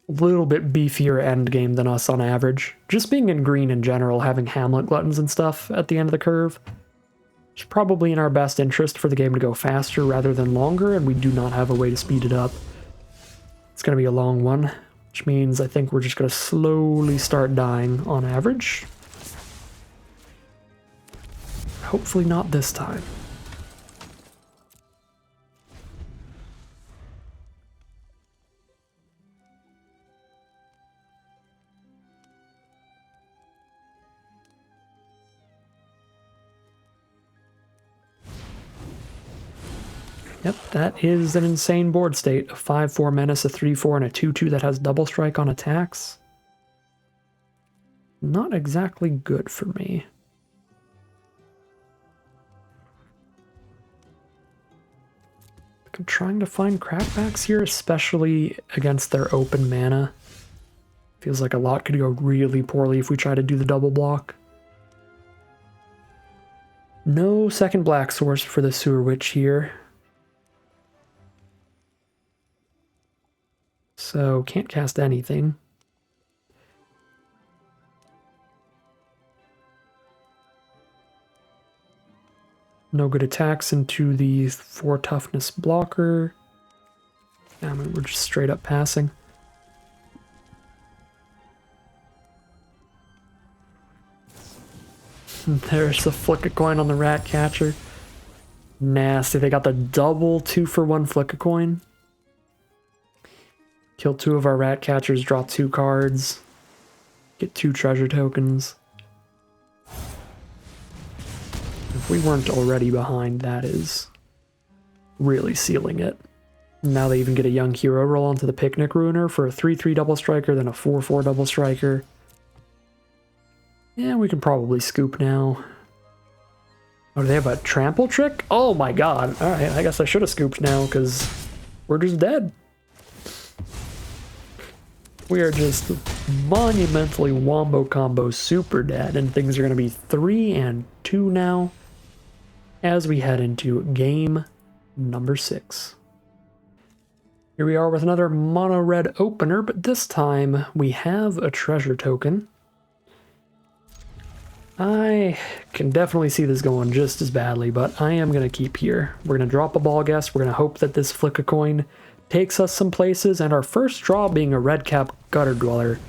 a little bit beefier endgame than us on average. Just being in green in general, having Hamlet Gluttons and stuff at the end of the curve, is probably in our best interest for the game to go faster rather than longer, and we do not have a way to speed it up. It's going to be a long one, which means I think we're just going to slowly start dying on average. Hopefully not this time. Yep, that is an insane board state. A 5/4 menace, a 3/4, and a 2/2 that has double strike on attacks. Not exactly good for me. I'm trying to find crackbacks here, especially against their open mana. Feels like a lot could go really poorly if we try to do the double block. No second black source for the Sewer Witch here. So, can't cast anything. No good attacks into the 4 toughness blocker. I mean, we're just straight up passing. There's the flick a coin on the rat catcher. Nasty. They got the double 2-for-1 flick a coin. Kill 2 of our rat catchers, draw 2 cards, get 2 treasure tokens. If we weren't already behind, that is really sealing it. Now they even get a young hero roll onto the Picnic Ruiner for a 3/3 double striker, then a 4/4 double striker. Yeah, we can probably scoop now. Oh, do they have a trample trick? Oh my god. Alright, I guess I should have scooped now, because we're just dead. We are just monumentally wombo combo super dead, and things are going to be 3-2 now as we head into game number 6. Here we are with another mono red opener, but this time we have a treasure token. I can definitely see this going just as badly, but I am going to keep here. We're going to drop a ball guest. We're going to hope that this flick a coin takes us some places, and our first draw being a red cap gutter dweller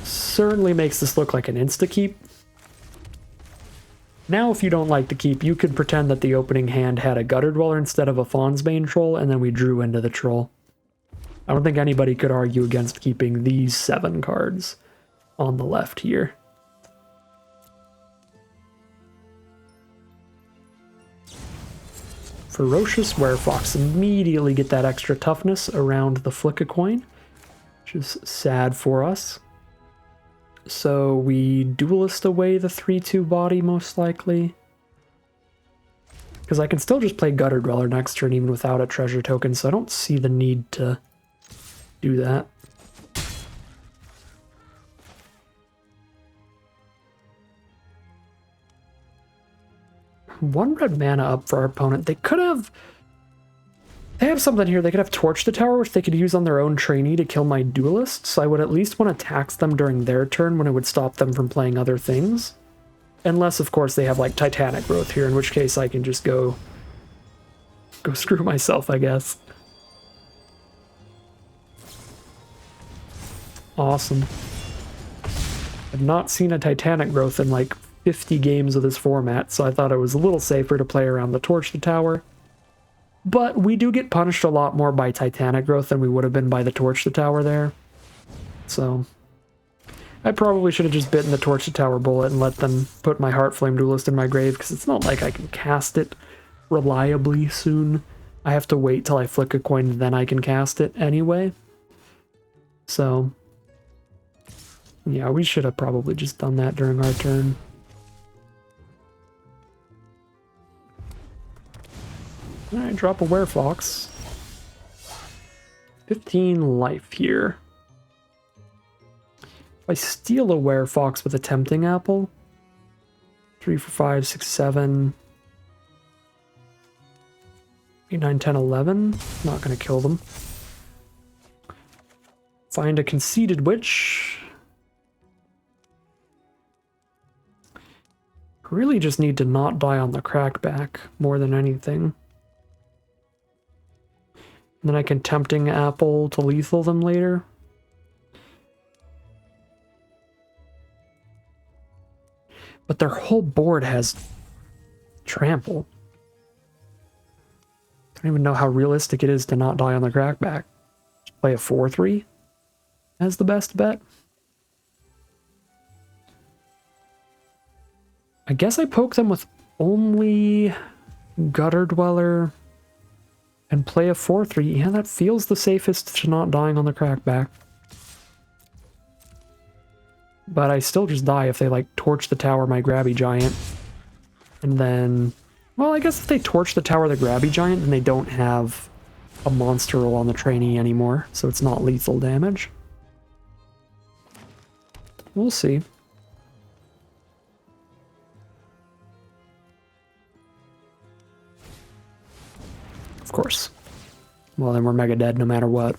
certainly makes this look like an insta-keep. Now if you don't like the keep, you could pretend that the opening hand had a gutter dweller instead of a Fawnsbane troll, and then we drew into the troll. I don't think anybody could argue against keeping these 7 cards on the left here. Ferocious Werefox immediately get that extra toughness around the flick a coin, which is sad for us. So we duelist away the 3/2 body, most likely. Because I can still just play Gutter Dweller next turn even without a treasure token, so I don't see the need to do that. One red mana up for our opponent. They could have... They have something here. They could have Torch the Tower, which they could use on their own trainee to kill my duelist, so I would at least want to tax them during their turn when it would stop them from playing other things. Unless, of course, they have, like, Titanic Growth here, in which case I can just go screw myself, I guess. Awesome. I've not seen a Titanic Growth in, like, 50 games of this format, so I thought it was a little safer to play around the Torch the Tower. But we do get punished a lot more by Titanic Growth than we would have been by the Torch the Tower there. So I probably should have just bitten the Torch the Tower bullet and let them put my Heartflame Duelist in my grave, because it's not like I can cast it reliably soon. I have to wait till I flick a coin and then I can cast it anyway. So yeah, we should have probably just done that during our turn. Alright, drop a Werefox. 15 life here. If I steal a Werefox with a Tempting Apple, 3 for 5, 6, 7, 8, 9, 10, 11. Not going to kill them. Find a Conceited Witch. Really just need to not die on the crackback more than anything. And then I can Tempting Apple to lethal them later. But their whole board has trample. I don't even know how realistic it is to not die on the crackback. Just play a 4/3 as the best bet. I guess I poke them with only Gutter Dweller and play a 4/3. Yeah, that feels the safest to not dying on the crackback. But I still just die if they, like, Torch the Tower my Grabby Giant. And then... Well, I guess if they Torch the Tower the Grabby Giant, then they don't have a monster roll on the trainee anymore, so it's not lethal damage. We'll see. Of course. Well, then we're mega dead no matter what.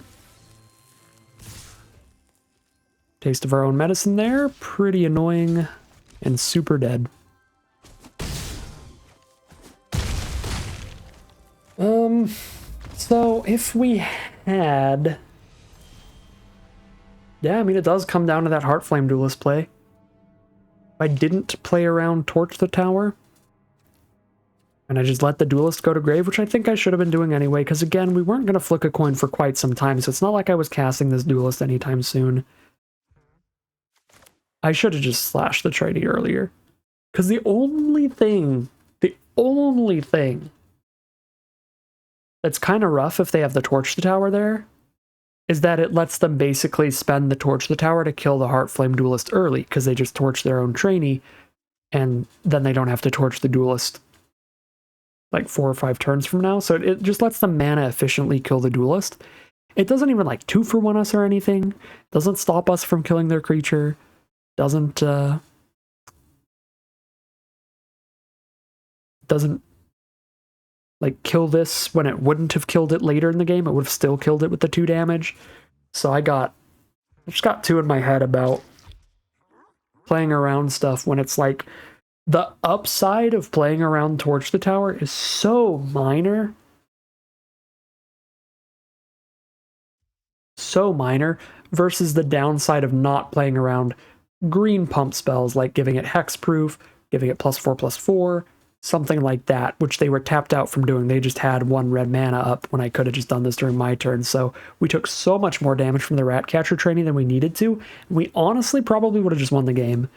Taste of our own medicine there. Pretty annoying and super dead. So if we had... Yeah, I mean, it does come down to that Heartflame Duelist play. If I didn't play around Torch the Tower, and I just let the Duelist go to grave, which I think I should have been doing anyway, because again, we weren't going to flick a coin for quite some time, so it's not like I was casting this Duelist anytime soon. I should have just slashed the trainee earlier. Because the only thing that's kind of rough if they have the Torch the Tower there is that it lets them basically spend the Torch the Tower to kill the Heartflame Duelist early, because they just torch their own trainee, and then they don't have to torch the Duelist like 4 or 5 turns from now. So it just lets them mana efficiently kill the Duelist. It doesn't even like 2-for-1 us or anything. Doesn't stop us from killing their creature. Doesn't like kill this when it wouldn't have killed it later in the game. It would have still killed it with the 2 damage. So I just got 2 in my head about playing around stuff when it's like the upside of playing around Torch the Tower is so minor. So minor versus the downside of not playing around green pump spells, like giving it hexproof, giving it +4/+4, something like that, which they were tapped out from doing. They just had 1 red mana up when I could have just done this during my turn. So we took so much more damage from the Ratcatcher trainee than we needed to. We honestly probably would have just won the game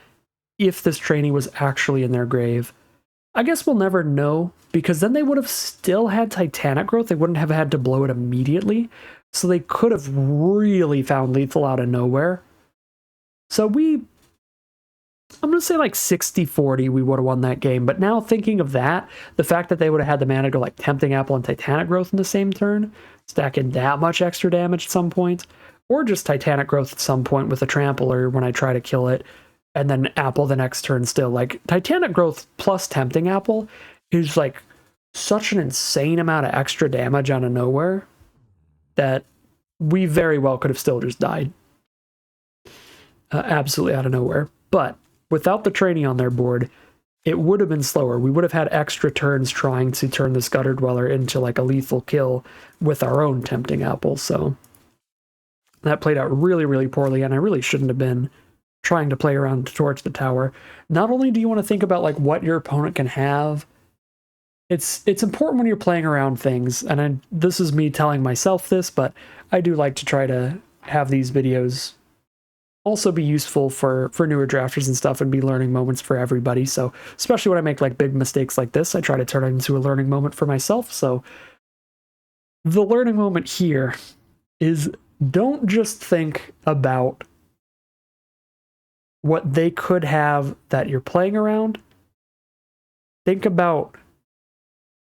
if this trainee was actually in their grave. I guess we'll never know, because then they would have still had Titanic Growth. They wouldn't have had to blow it immediately. So they could have really found lethal out of nowhere. So we I'm going to say like 60-40 we would have won that game. But now thinking of that, the fact that they would have had the mana go like Tempting Apple and Titanic Growth in the same turn, stacking that much extra damage at some point, or just Titanic Growth at some point with a Trampler when I try to kill it, and then Apple the next turn still. Like, Titanic Growth plus Tempting Apple is like such an insane amount of extra damage out of nowhere that we very well could have still just died. Absolutely out of nowhere. But without the trainee on their board, it would have been slower. We would have had extra turns trying to turn this Gutter Dweller into like a lethal kill with our own Tempting Apple. So that played out really, really poorly, and I really shouldn't have been trying to play around to torch the tower. Not only do you want to think about like what your opponent can have, it's important when you're playing around things, and this is me telling myself this, but I do like to try to have these videos also be useful for newer drafters and stuff, and be learning moments for everybody. So especially when I make like big mistakes like this, I try to turn it into a learning moment for myself. So the learning moment here is, don't just think about what they could have that you're playing around. Think about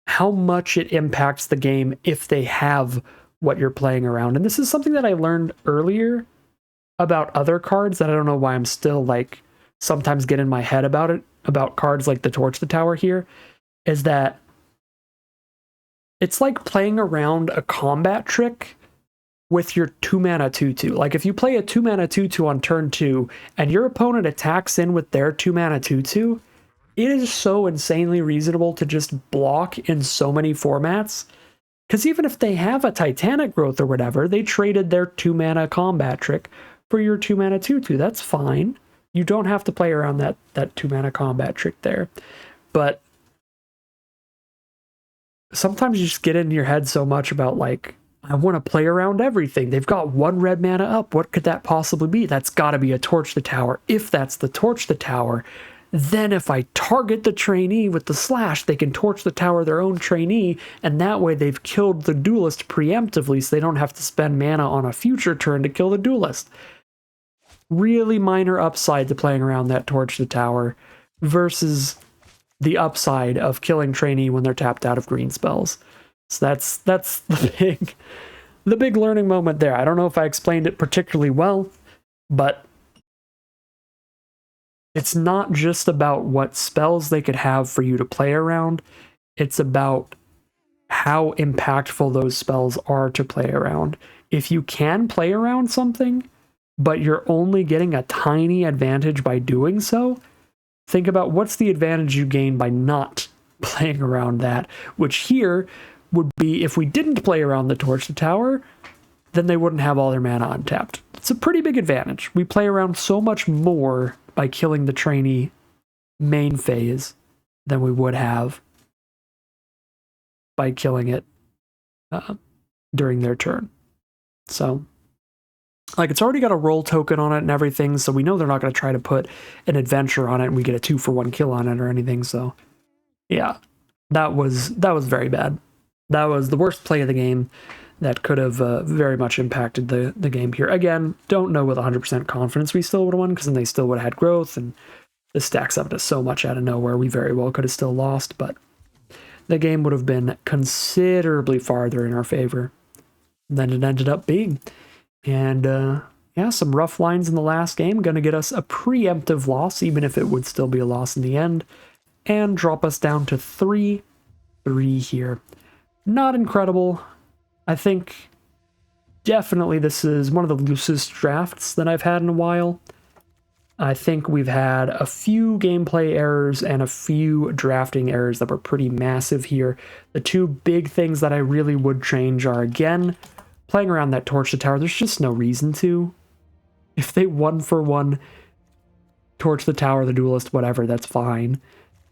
how much it impacts the game if they have what you're playing around. And this is something that I learned earlier about other cards that I don't know why I'm still like sometimes get in my head about it, about cards like the Torch the Tower here, is that it's like playing around a combat trick with your 2-mana 2/2. Like if you play a 2-mana 2/2 on turn 2 and your opponent attacks in with their 2-mana 2/2, it is so insanely reasonable to just block in so many formats. Because even if they have a Titanic Growth or whatever, they traded their 2-mana combat trick for your 2-mana 2/2. That's fine. You don't have to play around that 2-mana combat trick there. But sometimes you just get in your head so much about like, I want to play around everything. They've got 1 red mana up. What could that possibly be? That's got to be a Torch the Tower. If that's the Torch the Tower, then if I target the trainee with the slash, they can Torch the Tower their own trainee, and that way they've killed the duelist preemptively, so they don't have to spend mana on a future turn to kill the duelist. Really minor upside to playing around that Torch the Tower versus the upside of killing trainee when they're tapped out of green spells. So that's the big learning moment there. I don't know if I explained it particularly well, but it's not just about what spells they could have for you to play around. It's about how impactful those spells are to play around. If you can play around something, but you're only getting a tiny advantage by doing so, think about what's the advantage you gain by not playing around that, which here would be if we didn't play around the Torch the Tower, then they wouldn't have all their mana untapped. It's a pretty big advantage. We play around so much more by killing the trainee main phase than we would have by killing it during their turn. So, like, it's already got a roll token on it and everything, so we know they're not going to try to put an adventure on it and we get a 2-for-1 kill on it or anything. So, yeah, that was very bad. That was the worst play of the game that could have very much impacted the game here. Again, don't know with 100% confidence we still would have won, because then they still would have had growth, and this stacks up to so much out of nowhere. We very well could have still lost, but the game would have been considerably farther in our favor than it ended up being. And yeah, some rough lines in the last game, going to get us a preemptive loss, even if it would still be a loss in the end, and drop us down to 3-3 here. Not incredible. I think definitely this is one of the loosest drafts that I've had in a while. I think we've had a few gameplay errors and a few drafting errors that were pretty massive here. The two big things that I really would change are, again, playing around that Torch the Tower. There's just no reason to. If they 1-for-1 Torch the Tower, the duelist, whatever, that's fine.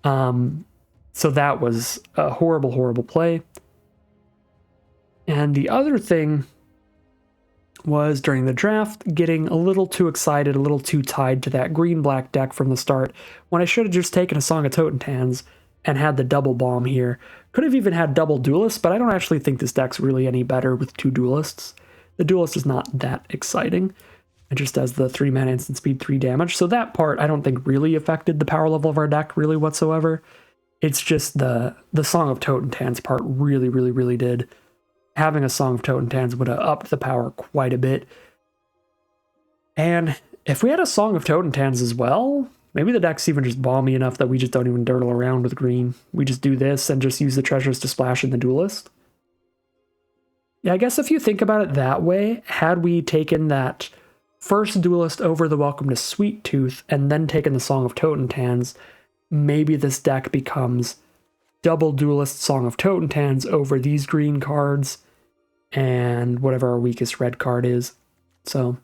So that was a horrible, horrible play. And the other thing was, during the draft, getting a little too excited, a little too tied to that green-black deck from the start, when I should have just taken a Song of Totentans and had the double bomb here. Could have even had double duelists, but I don't actually think this deck's really any better with 2 duelists. The duelist is not that exciting. It just does the 3 mana instant speed, 3 damage. So that part I don't think really affected the power level of our deck really whatsoever. It's just the Song of Totentans part really did. Having a Song of Totentans would have upped the power quite a bit. And if we had a Song of Totentans as well, maybe the deck's even just balmy enough that we just don't even dirtle around with green. We just do this and just use the treasures to splash in the Duelist. Yeah, I guess if you think about it that way, had we taken that first Duelist over the Welcome to Sweet Tooth and then taken the Song of Totentans, maybe this deck becomes double Duelist Song of Totentans over these green cards and whatever our weakest red card is. So,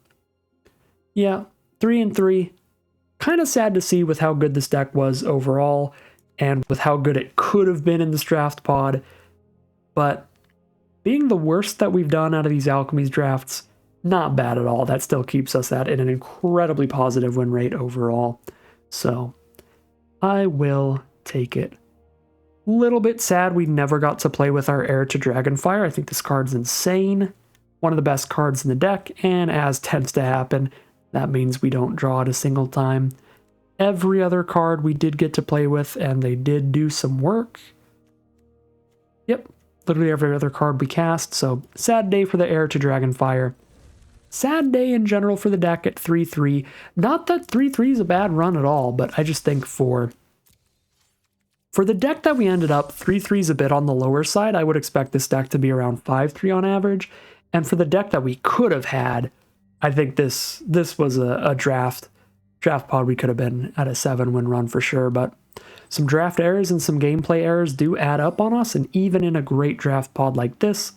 yeah, 3 and 3. Kind of sad to see with how good this deck was overall and with how good it could have been in this draft pod. But being the worst that we've done out of these Alchemy's drafts, not bad at all. That still keeps us at an incredibly positive win rate overall. So I will take it. Little bit sad we never got to play with our Heir to Dragonfire. I think this card's insane. One of the best cards in the deck, and as tends to happen, that means we don't draw it a single time. Every other card we did get to play with, and they did do some work. Yep, literally every other card we cast, so sad day for the Heir to Dragonfire. Sad day in general for the deck at 3-3. Not that 3-3 is a bad run at all, but I just think for the deck that we ended up, 3-3 is a bit on the lower side. I would expect this deck to be around 5-3 on average. And for the deck that we could have had, I think this was a draft pod we could have been at a 7-win run for sure. But some draft errors and some gameplay errors do add up on us. And even in a great draft pod like this,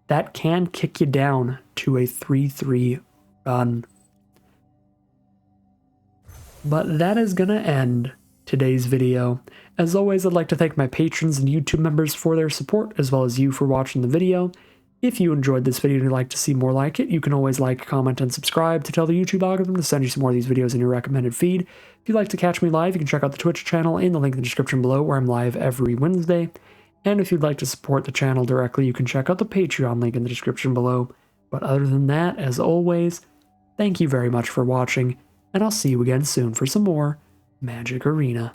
that can kick you down to a 3-3 run. But that is going to end today's video. As always, I'd like to thank my patrons and YouTube members for their support, as well as you for watching the video. If you enjoyed this video and you'd like to see more like it, you can always like, comment, and subscribe to tell the YouTube algorithm to send you some more of these videos in your recommended feed. If you'd like to catch me live, you can check out the Twitch channel in the link in the description below, where I'm live every Wednesday. And if you'd like to support the channel directly, you can check out the Patreon link in the description below. But other than that, as always, thank you very much for watching, and I'll see you again soon for some more Magic Arena.